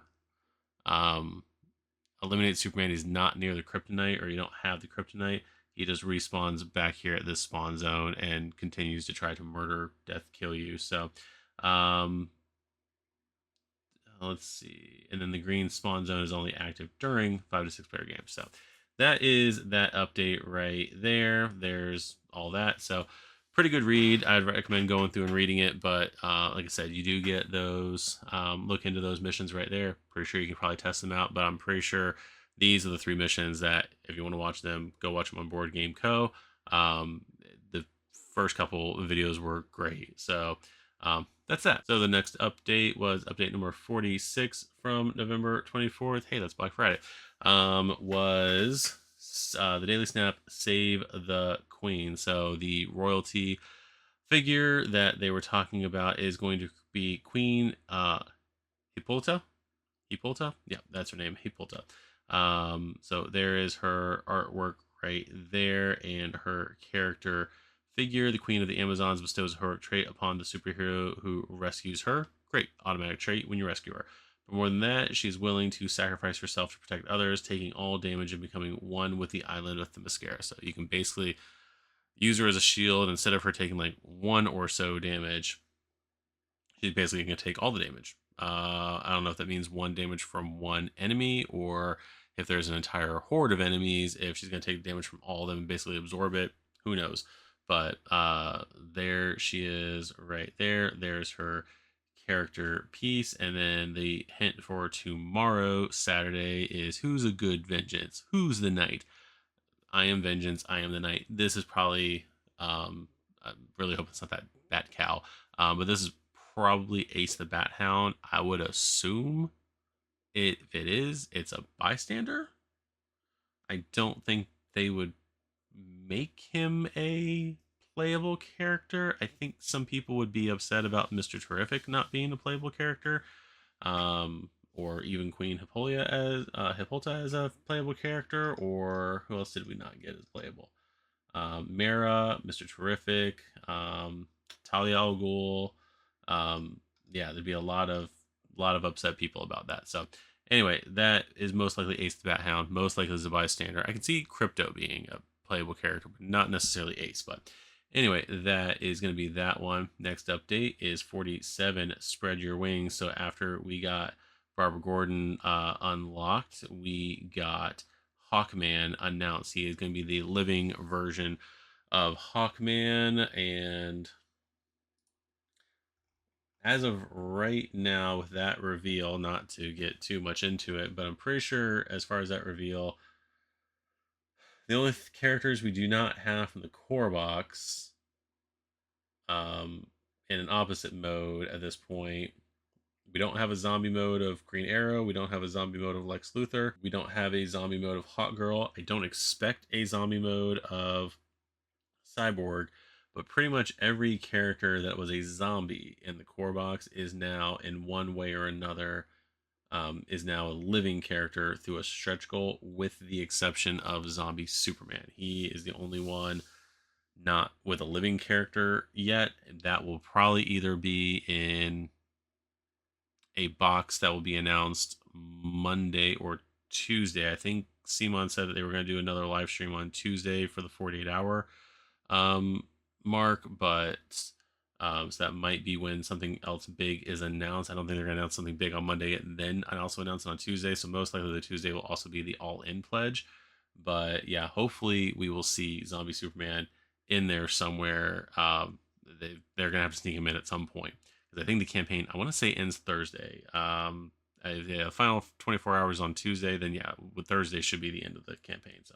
eliminate Superman, he's not near the kryptonite, or you don't have the kryptonite, he just respawns back here at this spawn zone and continues to try to murder, death, kill you. So, let's see. And then the green spawn zone is only active during 5 to 6 player games. So that is that update right there. There's all that. So pretty good read. I'd recommend going through and reading it. But like I said, you do get those. Look into those missions right there. Pretty sure you can probably test them out. But I'm pretty sure these are the 3 missions that if you want to watch them, go watch them on Board Game Co. The first couple of videos were great. So that's that. So the next update was update number 46 from November 24th. Hey, that's Black Friday. Was the Daily Snap Save the Queen. So the royalty figure that they were talking about is going to be Queen Hippolyta. Hippolyta? Yeah, that's her name, Hippolyta. So there is her artwork right there and her character figure. The Queen of the Amazons bestows a heroic trait upon the superhero who rescues her. Great, automatic trait when you rescue her. But more than that, she's willing to sacrifice herself to protect others, taking all damage and becoming one with the island with the mascara. So you can basically use her as a shield. Instead of her taking like one or so damage, she's basically going to take all the damage. I don't know if that means one damage from one enemy, or if there's an entire horde of enemies, if she's going to take damage from all of them and basically absorb it. Who knows? But there she is right there. There's her character piece. And then the hint for tomorrow, Saturday, is who's a good vengeance? Who's the knight? I am vengeance. I am the knight. This is probably, I really hope it's not that Bat Cow, but this is probably Ace the Bat Hound. I would assume if it is, it's a bystander. I don't think they would make him a playable character. I think some people would be upset about Mr. Terrific not being a playable character, or even Queen Hippolyta as a playable character, or who else did we not get as playable? Mara, Mr. Terrific, Talia al Ghul. Yeah, there'd be a lot of upset people about that. So anyway, that is most likely Ace the Bat Hound, most likely as a bystander. I can see Crypto being a playable character, but not necessarily Ace. But anyway, that is going to be that one. Next update is 47, Spread Your Wings. So after we got Barbara Gordon unlocked, we got Hawkman announced. He is going to be the living version of Hawkman, and as of right now, with that reveal, not to get too much into it, but I'm pretty sure as far as that reveal, the only characters we do not have from the core box, in an opposite mode at this point, we don't have a zombie mode of Green Arrow. We don't have a zombie mode of Lex Luthor. We don't have a zombie mode of Hawk Girl. I don't expect a zombie mode of Cyborg, but pretty much every character that was a zombie in the core box is now, in one way or another, is now a living character through a stretch goal, with the exception of Zombie Superman. He is the only one not with a living character yet. That will probably either be in a box that will be announced Monday or Tuesday. I think CMON said that they were going to do another live stream on Tuesday for the 48-hour mark, but so that might be when something else big is announced. I don't think they're going to announce something big on Monday and then I also announce it on Tuesday. So most likely the Tuesday will also be the all-in pledge. But yeah, hopefully we will see Zombie Superman in there somewhere. They're going to have to sneak him in at some point, because I think the campaign, I want to say, ends Thursday. Yeah, final 24 hours on Tuesday. Then yeah, with Thursday should be the end of the campaign. So,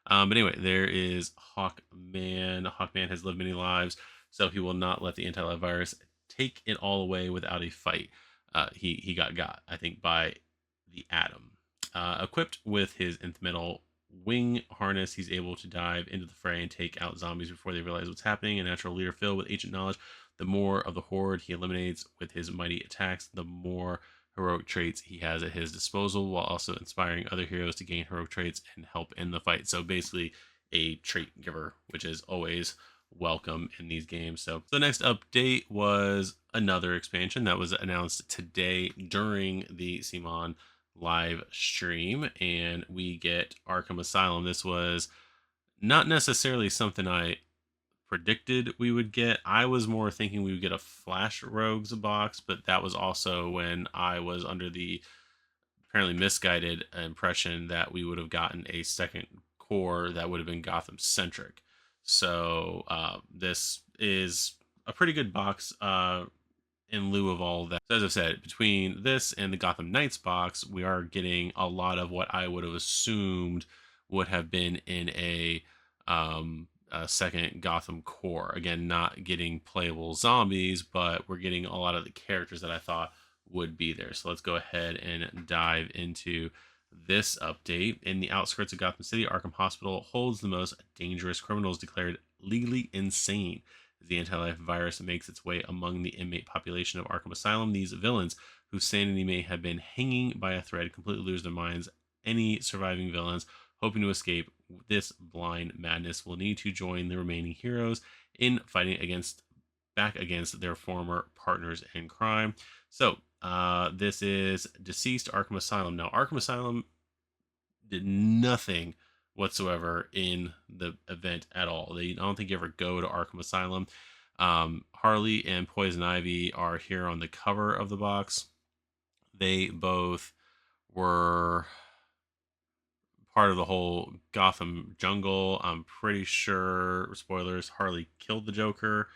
but anyway, there is Hawkman. Hawkman has lived many lives, so he will not let the anti-life virus take it all away without a fight. He got, I think, by the Atom. Equipped with his nth metal wing harness, he's able to dive into the fray and take out zombies before they realize what's happening. A natural leader filled with ancient knowledge, the more of the horde he eliminates with his mighty attacks, the more heroic traits he has at his disposal, while also inspiring other heroes to gain heroic traits and help in the fight. So basically a trait giver, which is always welcome in these games. So the next update was another expansion that was announced today during the CMON live stream, and we get Arkham Asylum. This was not necessarily something I predicted we would get. I was more thinking we would get a Flash Rogues box, but that was also when I was under the apparently misguided impression that we would have gotten a second core that would have been Gotham centric. So this is a pretty good box in lieu of all of that. So as I've said, between this and the Gotham Knights box, we are getting a lot of what I would have assumed would have been in a second Gotham core. Again, not getting playable zombies, but we're getting a lot of the characters that I thought would be there. So let's go ahead and dive into this update. In the outskirts of Gotham City, Arkham Hospital holds the most dangerous criminals declared legally insane. As the anti-life virus makes its way among the inmate population of Arkham Asylum, these villains, whose sanity may have been hanging by a thread, completely lose their minds. Any surviving villains hoping to escape this blind madness, will need to join the remaining heroes in fighting back against their former partners in crime. So, this is DCeased Arkham Asylum. Now, Arkham Asylum did nothing whatsoever in the event at all. I don't think you ever go to Arkham Asylum. Harley and Poison Ivy are here on the cover of the box. They both were part of the whole Gotham jungle. I'm pretty sure, spoilers, Harley killed the Joker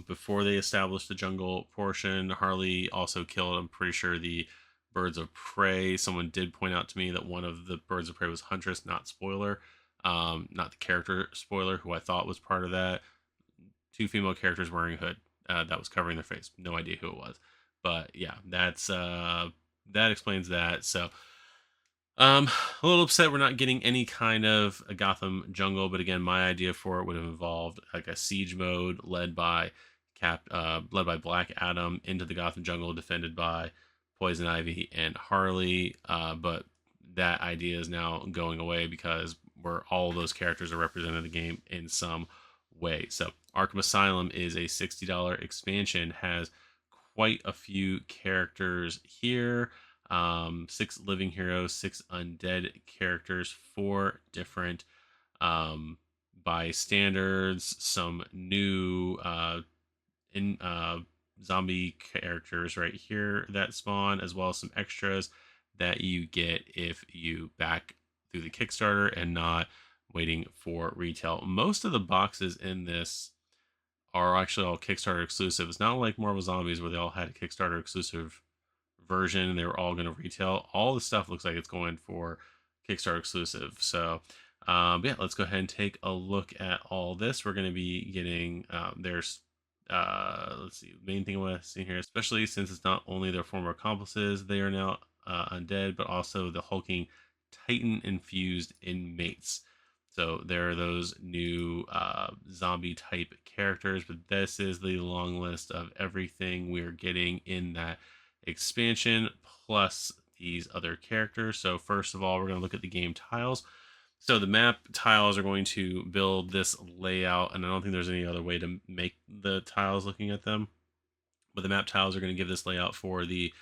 before they established the jungle portion. Harley also killed, I'm pretty sure, the birds of prey. Someone did point out to me that one of the birds of prey was Huntress, not spoiler. Not the character spoiler, who I thought was part of that. Two female characters wearing a hood that was covering their face. No idea who it was. But yeah, that explains that. So a little upset we're not getting any kind of a Gotham jungle, but again, my idea for it would have involved like a siege mode led by Black Adam into the Gotham jungle, defended by Poison Ivy and Harley. But that idea is now going away because where all of those characters are represented in the game in some way. So Arkham Asylum is a $60 expansion, has quite a few characters here. 6 living heroes, 6 undead characters, 4 different bystanders, some new in zombie characters right here that spawn, as well as some extras that you get if you back through the Kickstarter and not waiting for retail. Most of the boxes in this are actually all Kickstarter exclusive. It's not like Marvel Zombies where they all had a Kickstarter exclusive version and they were all going to retail. All the stuff looks like it's going for Kickstarter exclusive. So yeah, let's go ahead and take a look at all this. We're going to be getting there's let's see, main thing I want to see here, especially since it's not only their former accomplices, they are now undead, but also the hulking Titan infused inmates. So there are those new zombie type characters, but this is the long list of everything we're getting in that expansion plus these other characters. So first of all, we're going to look at the game tiles. So the map tiles are going to build this layout, and I don't think there's any other way to make the tiles looking at them. But the map tiles are going to give this layout for the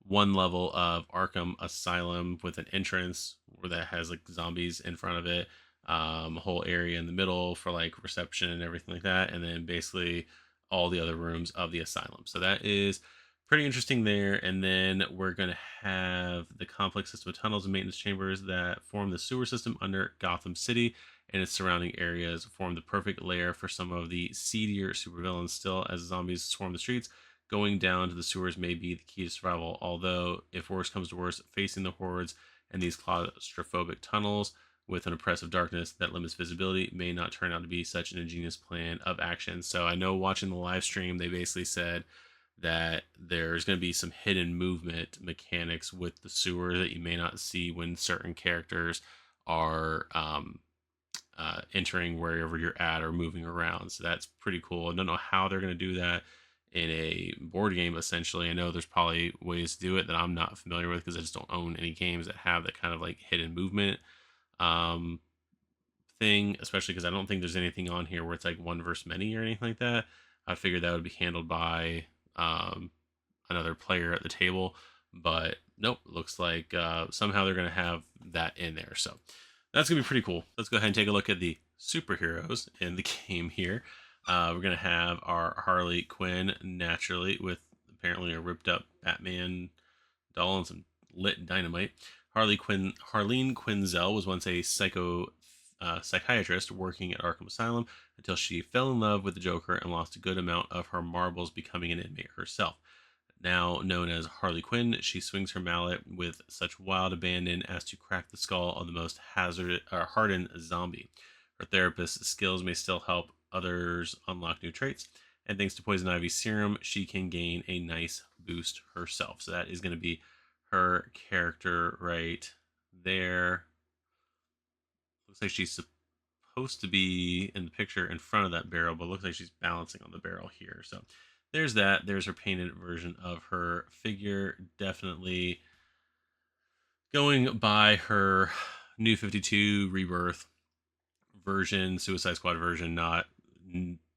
one level of Arkham Asylum with an entrance where that has like zombies in front of it, a whole area in the middle for like reception and everything like that, and then basically all the other rooms of the asylum. So that is pretty interesting there. And then we're going to have the complex system of tunnels and maintenance chambers that form the sewer system under Gotham City and its surrounding areas form the perfect lair for some of the seedier supervillains. Still, as zombies swarm the streets, going down to the sewers may be the key to survival. Although, if worse comes to worse, facing the hordes and these claustrophobic tunnels with an oppressive darkness that limits visibility may not turn out to be such an ingenious plan of action. So I know watching the live stream, they basically said that there's going to be some hidden movement mechanics with the sewer that you may not see when certain characters are entering wherever you're at or moving around. So that's pretty cool. I don't know how they're going to do that in a board game, essentially. I know there's probably ways to do it that I'm not familiar with because I just don't own any games that have that kind of like hidden movement thing, especially because I don't think there's anything on here where it's like one versus many or anything like that. I figured that would be handled by another player at the table, but nope, looks like somehow they're going to have that in there. So that's going to be pretty cool. Let's go ahead and take a look at the superheroes in the game here. We're going to have our Harley Quinn, naturally, with apparently a ripped up Batman doll and some lit dynamite. Harleen Quinzel was once a psychiatrist working at Arkham Asylum until she fell in love with the Joker and lost a good amount of her marbles, becoming an inmate herself. Now known as Harley Quinn, she swings her mallet with such wild abandon as to crack the skull of the most hardened zombie. Her therapist's skills may still help others unlock new traits, and thanks to Poison Ivy's serum, she can gain a nice boost herself. So that is going to be her character right there. Looks like she's supposed to be in the picture in front of that barrel, but looks like she's balancing on the barrel here. So there's that. There's her painted version of her figure. Definitely going by her New 52 Rebirth version, Suicide Squad version, not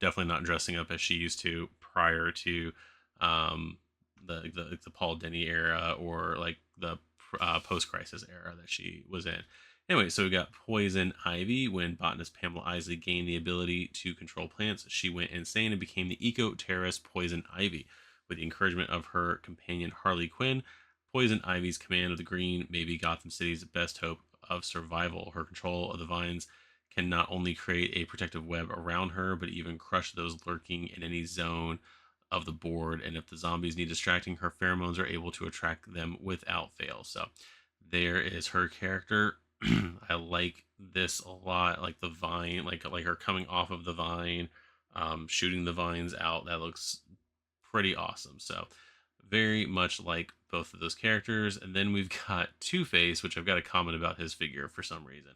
definitely not dressing up as she used to prior to um, the Paul Dini era or like the post crisis era that she was in. Anyway, so we got Poison Ivy. When botanist Pamela Isley gained the ability to control plants, she went insane and became the eco-terrorist Poison Ivy. With the encouragement of her companion Harley Quinn, Poison Ivy's command of the green may be Gotham City's best hope of survival. Her control of the vines can not only create a protective web around her, but even crush those lurking in any zone of the board. And if the zombies need distracting, her pheromones are able to attract them without fail. So there is her character. I like this a lot. Like the vine, like her coming off of the vine, shooting the vines out. That looks pretty awesome. So very much like both of those characters. And then we've got Two Face, which I've got a comment about his figure for some reason.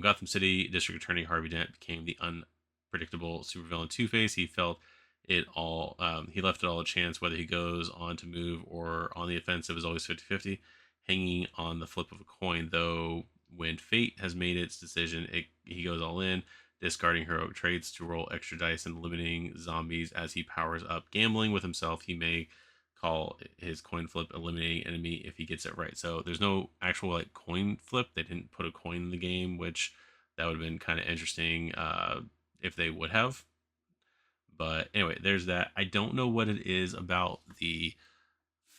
Gotham City District Attorney Harvey Dent became the unpredictable supervillain Two Face. He felt it all. He left it all a chance. Whether he goes on to move or on the offensive is always 50-50, hanging on the flip of a coin. Though when fate has made its decision, he goes all in, discarding heroic traits to roll extra dice and limiting zombies as he powers up. Gambling with himself, he may call his coin flip eliminating enemy if he gets it right. So there's no actual like coin flip. They didn't put a coin in the game, which that would have been kind of interesting if they would have. But anyway, there's that. I don't know what it is about the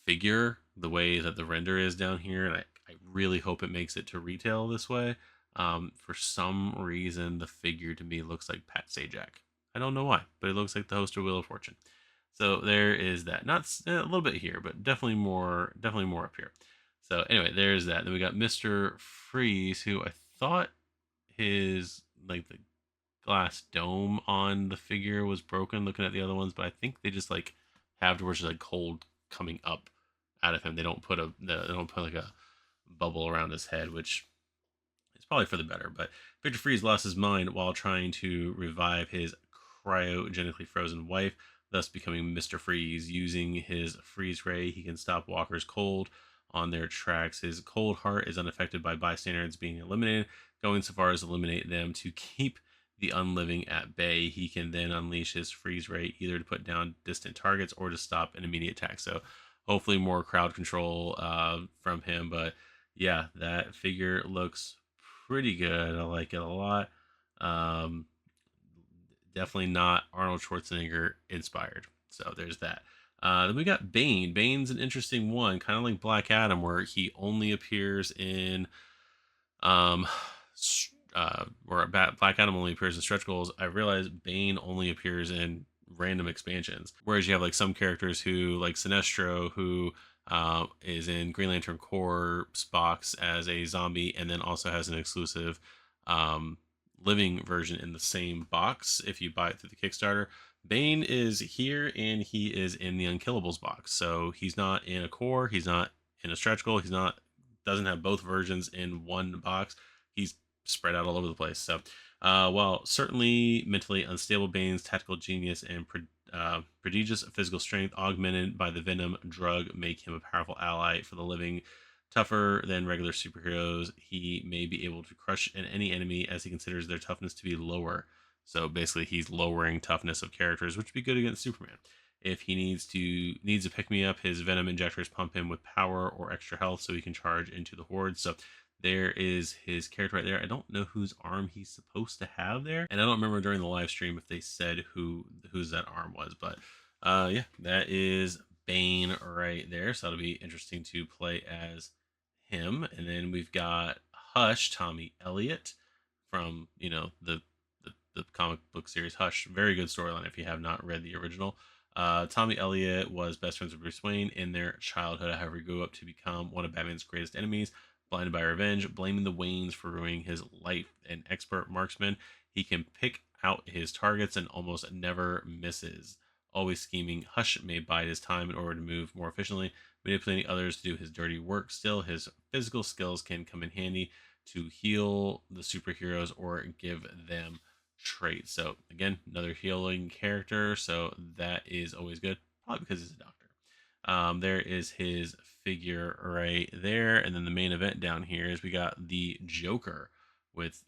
figure, the way that the render is down here, and I really hope it makes it to retail this way. For some reason, the figure to me looks like Pat Sajak. I don't know why, but it looks like the host of Wheel of Fortune. So there is that. Not a little bit here, but definitely more up here. So anyway, there's that. Then we got Mr. Freeze, who I thought his like the glass dome on the figure was broken. Looking at the other ones, but I think they just like have to where it's like cold coming up out of him. They don't put like a bubble around his head, which is probably for the better. But Victor Freeze lost his mind while trying to revive his cryogenically frozen wife, thus becoming Mr. Freeze. Using his freeze ray, he can stop walkers cold on their tracks. His cold heart is unaffected by bystanders being eliminated, going so far as to eliminate them to keep the unliving at bay. He can then unleash his freeze ray either to put down distant targets or to stop an immediate attack. So hopefully more crowd control from him. But yeah, that figure looks pretty good. I like it a lot. Um, Definitely not Arnold Schwarzenegger inspired. So there's that. Then we got Bane. Bane's an interesting one, kind of like Black Adam, where he only appears in, where Black Adam only appears in stretch goals. I realized Bane only appears in random expansions. Whereas you have like some characters who, like Sinestro, who is in Green Lantern Corps box as a zombie, and then also has an exclusive living version in the same box if you buy it through the Kickstarter. Bane is here and he is in the Unkillables box. So he's not in a core, he's not in a stretch goal, he's not doesn't have both versions in one box. He's spread out all over the place. So while certainly mentally unstable, Bane's tactical genius and prodigious physical strength augmented by the Venom drug make him a powerful ally for the living. Tougher than regular superheroes, he may be able to crush any enemy as he considers their toughness to be lower. So basically, he's lowering toughness of characters, which would be good against Superman. If he needs to pick me up, his Venom injectors pump him with power or extra health, so he can charge into the horde. So there is his character right there. I don't know whose arm he's supposed to have there, and I don't remember during the live stream if they said whose that arm was. But yeah, that is Bane right there. So that'll be interesting to play as him. And then we've got Hush, Tommy Elliott from the comic book series Hush. Very good storyline if you have not read the original. Tommy Elliott was best friends with Bruce Wayne in their childhood. However, he grew up to become one of Batman's greatest enemies. Blinded by revenge, blaming the Waynes for ruining his life. An expert marksman, he can pick out his targets and almost never misses. Always scheming, Hush may bide his time in order to move more efficiently, manipulating others to do his dirty work. Still, his physical skills can come in handy to heal the superheroes or give them traits. So again, another healing character, so that is always good, probably because he's a doctor. There is his figure right there. And then the main event down here is we got the Joker with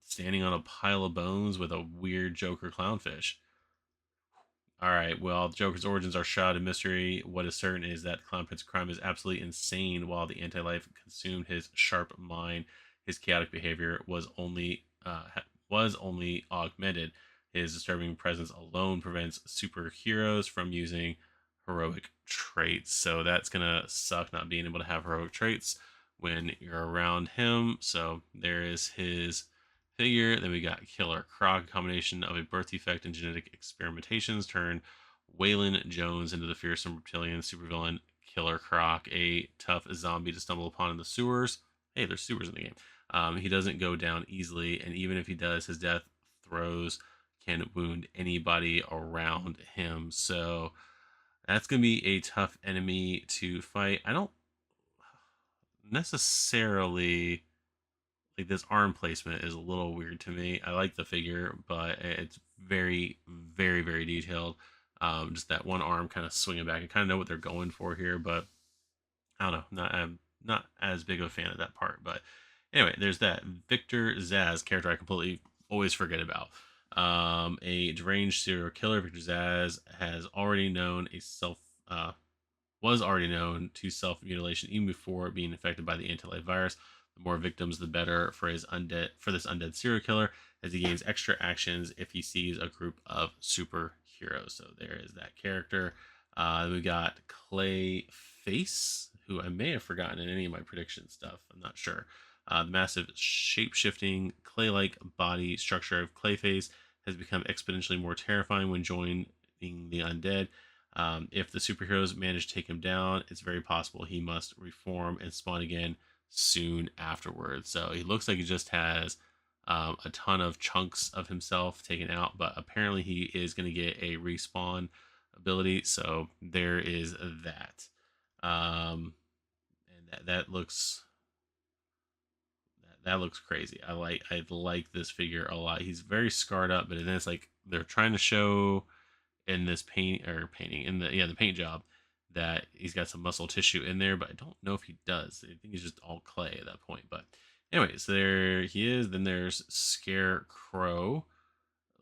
standing on a pile of bones with a weird Joker clownfish. All right, well, Joker's origins are shrouded in mystery. What is certain is that Clown Prince Crime is absolutely insane. While the anti-life consumed his sharp mind, his chaotic behavior was only augmented. His disturbing presence alone prevents superheroes from using heroic traits. So that's gonna suck not being able to have heroic traits when you're around him. So there is his figure. Then we got Killer Croc, a combination of a birth defect and genetic experimentations turned Waylon Jones into the fearsome reptilian supervillain Killer Croc, a tough zombie to stumble upon in the sewers. Hey, there's sewers in the game. He doesn't go down easily, and even if he does, his death throws can wound anybody around him. So that's going to be a tough enemy to fight. I don't necessarily like this arm placement is a little weird to me. I like the figure, but it's very, very, very detailed. Just that one arm kind of swinging back. I kind of know what they're going for here, but I don't know. I'm not as big of a fan of that part. But anyway, there's that Victor Zaz character I completely always forget about. A deranged serial killer. Victor Zaz has already known a self was already known to self mutilation even before being infected by the anti-life virus. The more victims, the better for this undead serial killer, as he gains extra actions if he sees a group of superheroes. So there is that character. We got Clayface, who I may have forgotten in any of my prediction stuff. I'm not sure. The massive shape-shifting clay-like body structure of Clayface has become exponentially more terrifying when joining the undead. If the superheroes manage to take him down, it's very possible he must reform and spawn again soon afterwards. So he looks like he just has a ton of chunks of himself taken out, but apparently he is going to get a respawn ability. So there is that. And that looks that looks crazy. I like this figure a lot. He's very scarred up, but then it's like they're trying to show in this painting in the paint job that he's got some muscle tissue in there, but I don't know if he does. I think he's just all clay at that point. But anyway, so there he is. Then there's Scarecrow.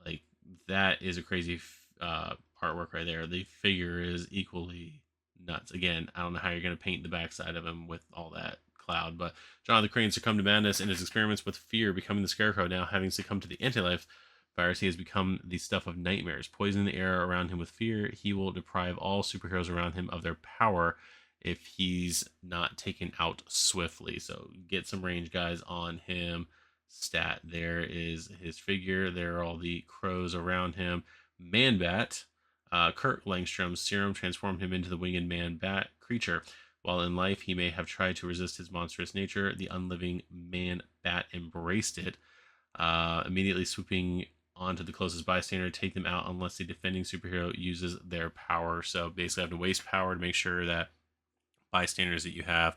Like that is a crazy artwork right there. The figure is equally nuts. Again, I don't know how you're going to paint the backside of him with all that cloud, but Jonathan Crane succumbed to madness in his experiments with fear, becoming the Scarecrow. Now, having succumbed to the anti-life virus, he has become the stuff of nightmares. Poisoning the air around him with fear, he will deprive all superheroes around him of their power if he's not taken out swiftly. So get some range guys on him. Stat, there is his figure. There are all the crows around him. Man-Bat, Kurt Langstrom's serum transformed him into the winged man-bat creature. While in life he may have tried to resist his monstrous nature, the unliving man-bat embraced it, immediately swooping onto the closest bystander to take them out unless the defending superhero uses their power. So basically have to waste power to make sure that bystanders that you have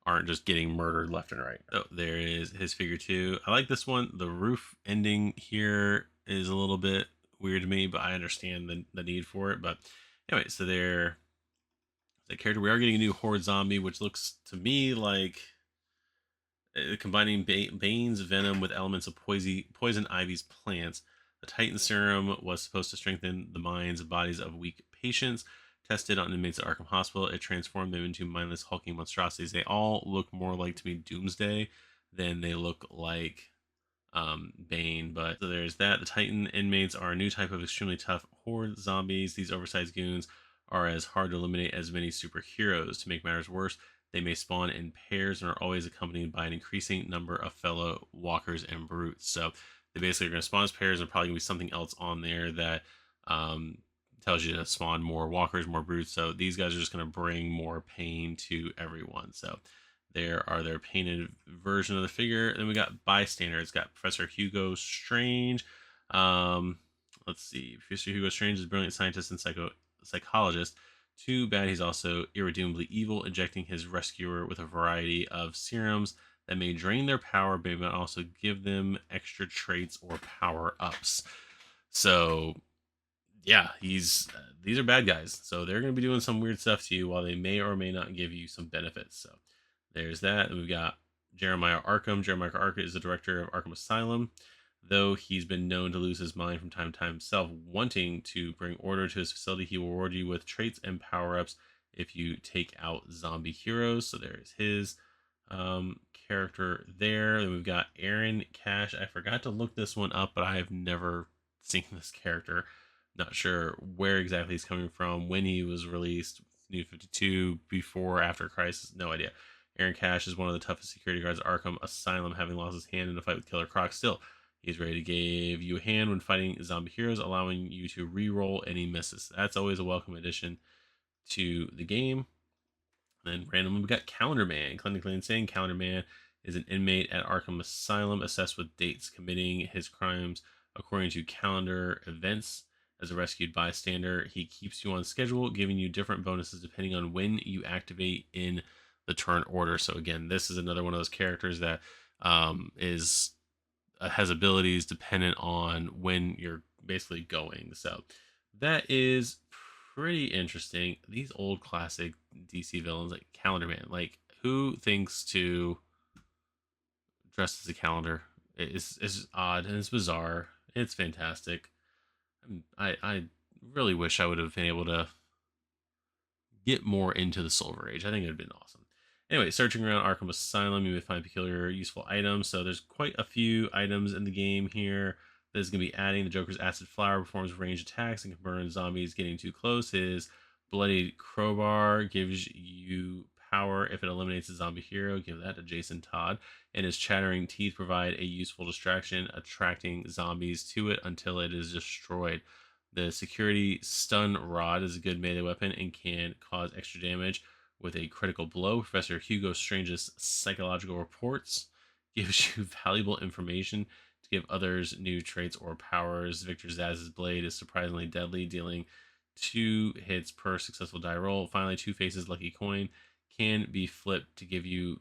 aren't just getting murdered left and right. So there is his figure 2. I like this one. The roof ending here is a little bit weird to me, but I understand the need for it. But anyway, so there the character. We are getting a new horde zombie, which looks to me like combining Bane's venom with elements of poison ivy's plants. The Titan serum was supposed to strengthen the minds and bodies of weak patients. Tested on inmates at Arkham Hospital, it transformed them into mindless hulking monstrosities. They all look more like, to me, Doomsday than they look like Bane. But so there's that. The Titan inmates are a new type of extremely tough horde zombies. These oversized goons are as hard to eliminate as many superheroes. To make matters worse, they may spawn in pairs and are always accompanied by an increasing number of fellow walkers and brutes. So they basically are going to spawn as pairs, and probably going to be something else on there that tells you to spawn more walkers, more brutes. So these guys are just going to bring more pain to everyone. So there are their painted version of the figure. Then we got Bystander. It's got Professor Hugo Strange. Let's see. Professor Hugo Strange is a brilliant scientist and psychologist. Too bad he's also irredeemably evil, injecting his rescuer with a variety of serums that may drain their power, but may also give them extra traits or power ups. So, yeah, he's these are bad guys, so they're going to be doing some weird stuff to you while they may or may not give you some benefits. So there's that. And we've got Jeremiah Arkham. Jeremiah Arkham is the director of Arkham Asylum. Though he's been known to lose his mind from time to time himself, wanting to bring order to his facility, he will reward you with traits and power-ups if you take out zombie heroes. So there's his character there. Then we've got Aaron Cash. I forgot to look this one up, but I have never seen this character. Not sure where exactly he's coming from, when he was released, New 52, before, after Crisis, no idea. Aaron Cash is one of the toughest security guards at Arkham Asylum, having lost his hand in a fight with Killer Croc. Still, he's ready to give you a hand when fighting zombie heroes, allowing you to re-roll any misses. That's always a welcome addition to the game. And then randomly, we got Calendar Man. Clinically insane, Calendar Man is an inmate at Arkham Asylum, assessed with dates, committing his crimes according to calendar events. As a rescued bystander, he keeps you on schedule, giving you different bonuses depending on when you activate in the turn order. So again, this is another one of those characters that has abilities dependent on when you're basically going. So that is pretty interesting. These old classic DC villains like Calendar Man, like who thinks to dress as a calendar? It's odd and it's bizarre. It's fantastic. I really wish I would have been able to get more into the Silver Age. I think it would have been awesome. Anyway, searching around Arkham Asylum, you may find peculiar, useful items. So there's quite a few items in the game here that is going to be adding. The Joker's Acid Flower performs ranged attacks and can burn zombies getting too close. His Bloodied Crowbar gives you power if it eliminates a zombie hero. Give that to Jason Todd. And his Chattering Teeth provide a useful distraction, attracting zombies to it until it is destroyed. The Security Stun Rod is a good melee weapon and can cause extra damage with a critical blow. Professor Hugo Strange's Psychological Reports gives you valuable information to give others new traits or powers. Victor Zaz's Blade is surprisingly deadly, dealing 2 hits per successful die roll. Finally, Two-Face's Lucky Coin can be flipped to give you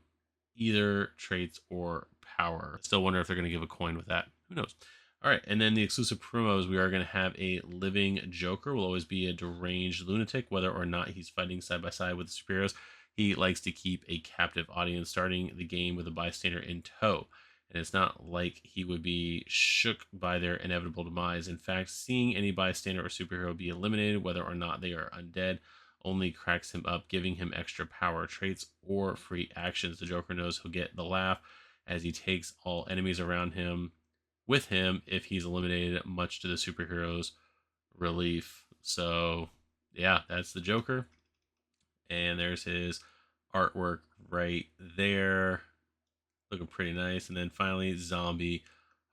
either traits or power. Still wonder if they're going to give a coin with that. Who knows? All right, and then the exclusive promos, we are going to have a living Joker. Will always be a deranged lunatic, whether or not he's fighting side by side with the superheroes. He likes to keep a captive audience, starting the game with a bystander in tow. And it's not like he would be shook by their inevitable demise. In fact, seeing any bystander or superhero be eliminated, whether or not they are undead, only cracks him up, giving him extra power, traits, or free actions. The Joker knows he'll get the laugh as he takes all enemies around him with him if he's eliminated, much to the superhero's relief. So yeah, that's the Joker, and there's his artwork right there, looking pretty nice. And then finally, zombie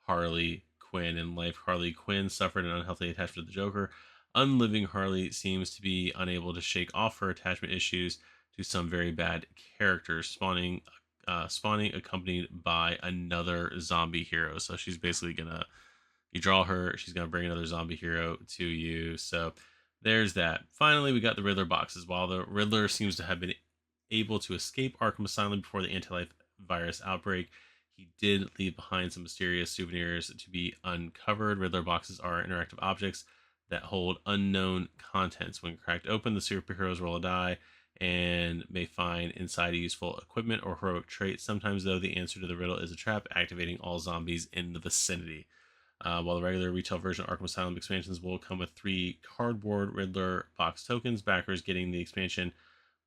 Harley Quinn. In life, Harley Quinn suffered an unhealthy attachment to the Joker. Unliving Harley seems to be unable to shake off her attachment issues to some very bad characters, spawning accompanied by another zombie hero. So she's basically gonna, you draw her, she's gonna bring another zombie hero to you. So there's that. Finally, we got the Riddler boxes. While the Riddler seems to have been able to escape Arkham Asylum before the anti-life virus outbreak, he did leave behind some mysterious souvenirs to be uncovered. Riddler boxes are interactive objects that hold unknown contents. When cracked open, the superheroes roll a die and may find inside useful equipment or heroic traits. Sometimes, though, the answer to the riddle is a trap, activating all zombies in the vicinity. While the regular retail version of Arkham Asylum expansions will come with 3 cardboard Riddler box tokens, backers getting the expansion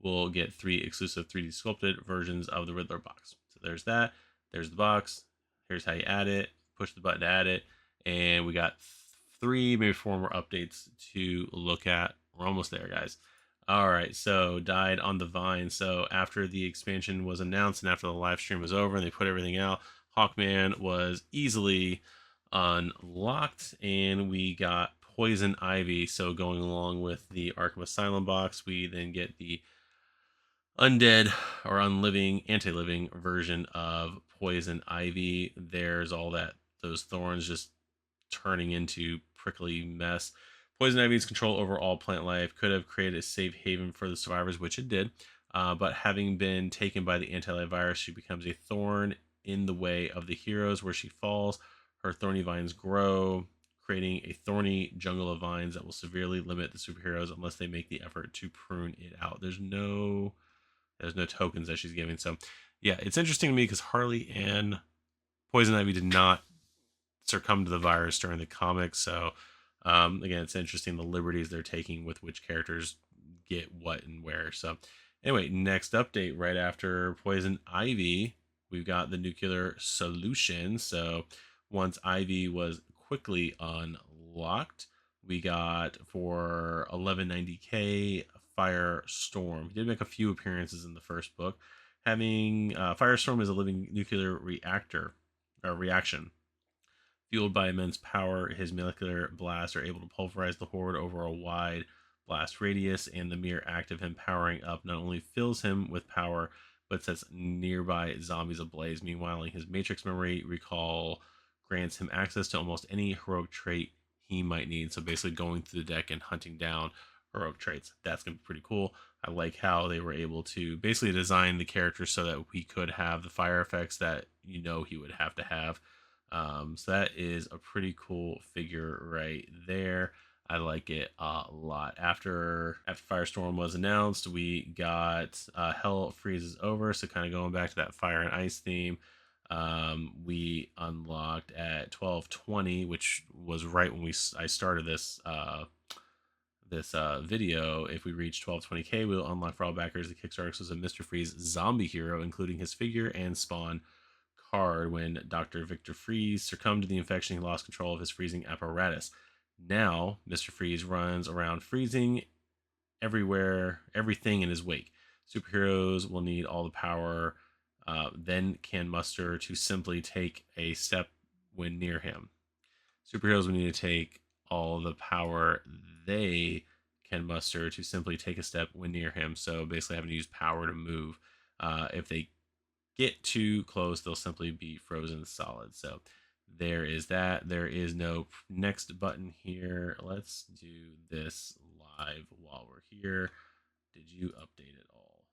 will get 3 exclusive 3D sculpted versions of the Riddler box. So there's that. There's the box. Here's how you add it. Push the button to add it. And we got 3, maybe 4 more updates to look at. We're almost there, guys. All right, so Died on the Vine. So after the expansion was announced and after the live stream was over and they put everything out, Hawkman was easily unlocked, and we got Poison Ivy. So going along with the Arkham Asylum box, we then get the undead or unliving, anti-living version of Poison Ivy. There's all that, those thorns just turning into prickly mess. Poison Ivy's control over all plant life could have created a safe haven for the survivors, which it did. But having been taken by the anti-life virus, she becomes a thorn in the way of the heroes. Where she falls, her thorny vines grow, creating a thorny jungle of vines that will severely limit the superheroes unless they make the effort to prune it out. There's no tokens that she's giving. So yeah, it's interesting to me because Harley and Poison Ivy did not succumb to the virus during the comics. So again, it's interesting the liberties they're taking with which characters get what and where. So anyway, next update right after Poison Ivy, we've got the nuclear solution. So once Ivy was quickly unlocked, we got for 1190k Firestorm. He did make a few appearances in the first book. Having Firestorm is a living nuclear reactor or reaction. Fueled by immense power, his molecular blasts are able to pulverize the horde over a wide blast radius, and the mere act of him powering up not only fills him with power, but sets nearby zombies ablaze. Meanwhile, his Matrix memory recall grants him access to almost any heroic trait he might need. So basically going through the deck and hunting down heroic traits. That's going to be pretty cool. I like how they were able to basically design the character so that we could have the fire effects that he would have to have. So that is a pretty cool figure right there. I like it a lot. After Firestorm was announced, we got Hell Freezes Over. So kind of going back to that fire and ice theme. We unlocked at 1220, which was right when I started this video. If we reach 1220k, we'll unlock for all backers the Kickstarter exclusive Mr. Freeze zombie hero, including his figure and spawn card. When Dr. Victor Freeze succumbed to the infection, he lost control of his freezing apparatus. Now, Mr. Freeze runs around freezing everything in his wake. Superheroes will need all the power then can muster to simply take a step when near him. Superheroes will need to take all the power they can muster to simply take a step when near him. So basically having to use power to move. If they get too close, they'll simply be frozen solid. So there is that. There is no next button here. Let's do this live while we're here. Did you update it all?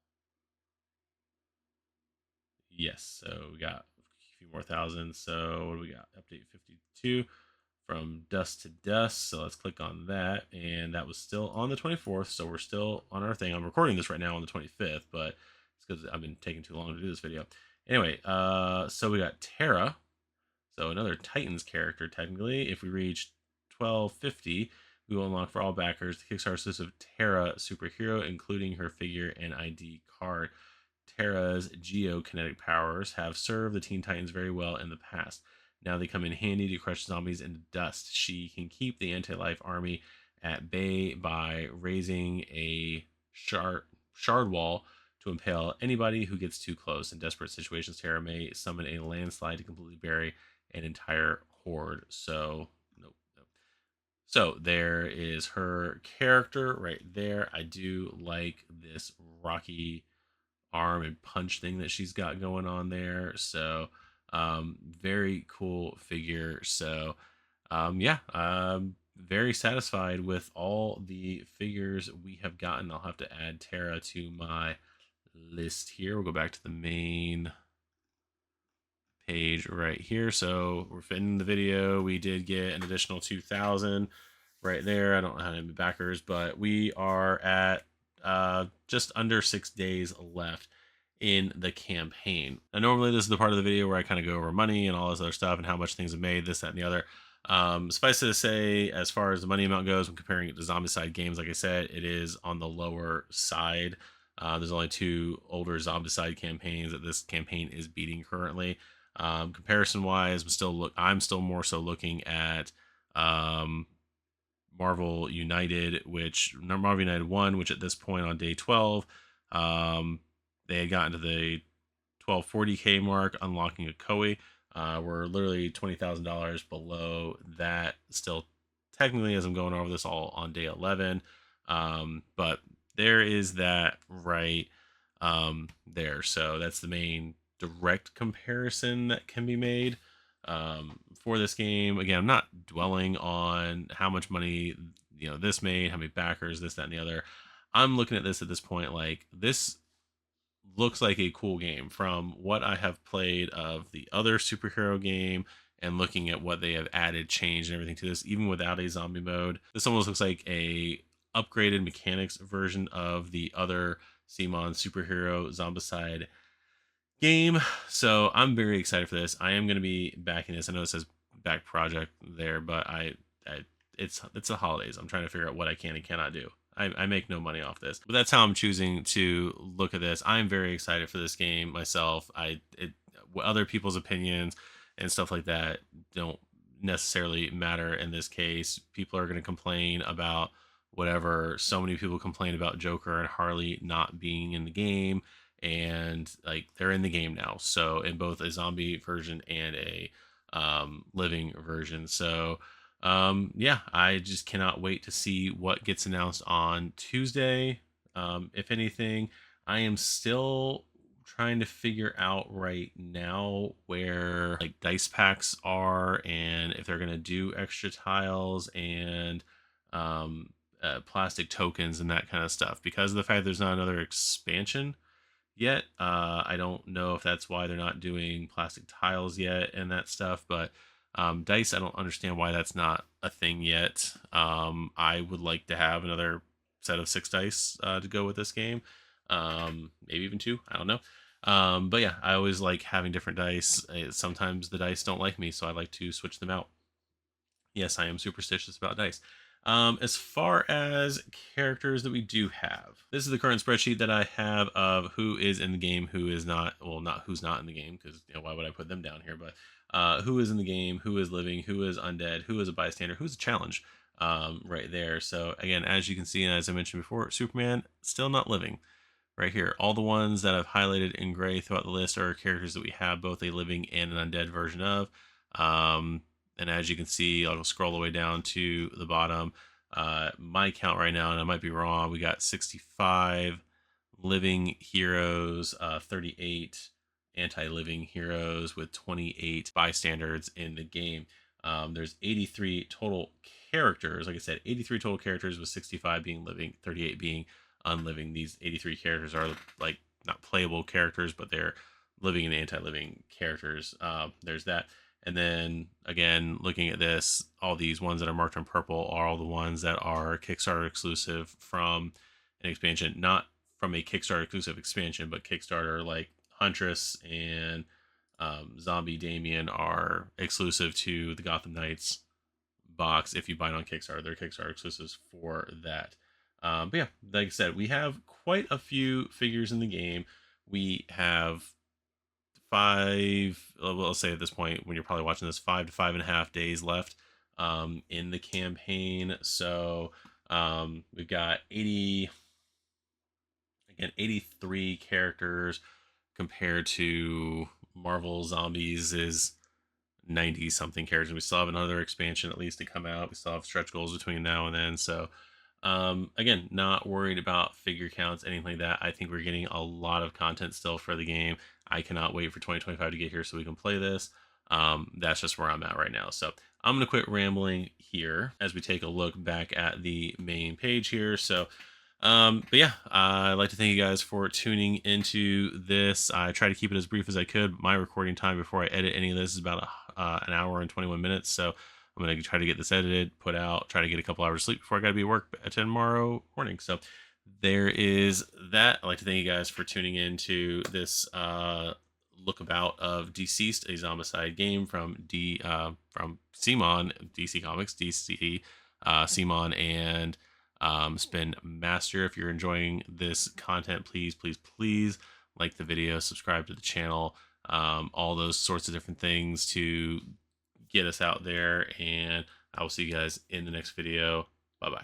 Yes. So we got a few more thousand. So what do we got? Update 52 from dusk to dust. So let's click on that. And that was still on the 24th. So we're still on our thing. I'm recording this right now on the 25th, but it's because I've been taking too long to do this video. Anyway, so we got Terra. So another Titans character, technically. If we reach 1250, we will unlock for all backers the Kickstarter exclusive Terra superhero, including her figure and ID card. Terra's geokinetic powers have served the Teen Titans very well in the past. Now they come in handy to crush zombies into dust. She can keep the anti-life army at bay by raising a shard wall to impale anybody who gets too close. In desperate situations, Terra may summon a landslide to completely bury an entire horde. So, nope. So there is her character right there. I do like this rocky arm and punch thing that she's got going on there. So very cool figure. So yeah, very satisfied with all the figures we have gotten. I'll have to add Terra to my list here. We'll go back to the main page right here. So we're fitting the video. We did get an additional 2,000 right there. I don't know how many backers, but we are at just under 6 days left in the campaign. Now, normally this is the part of the video where I kind of go over money and all this other stuff and how much things have made, this, that, and the other. Suffice it to say, as far as the money amount goes, when comparing it to Zombicide games, like I said, it is on the lower side. There's only 2 older Zombicide campaigns that this campaign is beating currently. Comparison wise, I'm still more so looking at Marvel United 1, which at this point on day 12, they had gotten to the 1240k mark, unlocking a Koei. We're literally $20,000 below that still, technically, as I'm going over this all on day 11. But there is that right there. So that's the main direct comparison that can be made for this game. Again, I'm not dwelling on how much money this made, how many backers, this, that, and the other. I'm looking at this at this point like this looks like a cool game from what I have played of the other superhero game and looking at what they have added, changed, and everything to this, even without a zombie mode. This almost looks like a upgraded mechanics version of the other CMON superhero Zombicide game. So I'm very excited for this. I am going to be backing this. I know it says back project there, but I it's the holidays. I'm trying to figure out what I can and cannot do. I make no money off this, but that's how I'm choosing to look at this. I'm very excited for this game myself. Other people's opinions and stuff like that don't necessarily matter in this case. People are going to complain about whatever. So many people complain about Joker and Harley not being in the game, and like they're in the game now, so in both a zombie version and a living version. So yeah, I just cannot wait to see what gets announced on Tuesday. If anything, I am still trying to figure out right now where like dice packs are, and if they're going to do extra tiles and plastic tokens and that kind of stuff, because of the fact there's not another expansion yet. I don't know if that's why they're not doing plastic tiles yet and that stuff, but dice, I don't understand why that's not a thing yet. I would like to have another set of 6 dice to go with this game. Maybe even 2, I don't know. But yeah, I always like having different dice. Sometimes the dice don't like me, so I like to switch them out. Yes, I am superstitious about dice. As far as characters that we do have, this is the current spreadsheet that I have of who is in the game, who is not. Well, not who's not in the game, because why would I put them down here? But who is in the game, who is living, who is undead, who is a bystander, who's a challenge, right there. So again, as you can see, and as I mentioned before, Superman still not living. Right here, all the ones that I've highlighted in gray throughout the list are characters that we have both a living and an undead version of. And as you can see, I'll scroll the way down to the bottom. My count right now, and I might be wrong, we got 65 living heroes, 38 anti-living heroes, with 28 bystanders in the game. There's 83 total characters. Like I said, 83 total characters, with 65 being living, 38 being unliving. These 83 characters are like not playable characters, but they're living and anti-living characters. There's that. And then again, looking at this, all these ones that are marked in purple are all the ones that are Kickstarter exclusive from an expansion, not from a Kickstarter exclusive expansion, but Kickstarter, like Huntress and Zombie Damien are exclusive to the Gotham Knights box. If you buy it on Kickstarter, they're Kickstarter exclusives for that. But yeah, like I said, we have quite a few figures in the game. We have 5, well, I'll say at this point, when you're probably watching this, 5 to 5.5 days left in the campaign. So we've got 83 characters, compared to Marvel Zombies is 90 something characters. We still have another expansion at least to come out. We still have stretch goals between now and then. So again, not worried about figure counts, anything like that. I think we're getting a lot of content still for the game. I cannot wait for 2025 to get here so we can play this. That's just where I'm at right now. So I'm going to quit rambling here as we take a look back at the main page here. So but yeah, I'd like to thank you guys for tuning into this. I try to keep it as brief as I could. My recording time before I edit any of this is about an hour and 21 minutes. So I'm going to try to get this edited, put out, try to get a couple hours of sleep before I got to be at work at tomorrow morning. So there is that. I'd like to thank you guys for tuning in to this look about of DCeased, a Zombicide game from CMON, DC Comics, DC, CMON, and Spinmaster. If you're enjoying this content, please like the video, subscribe to the channel, all those sorts of different things to get us out there. And I will see you guys in the next video. Bye bye.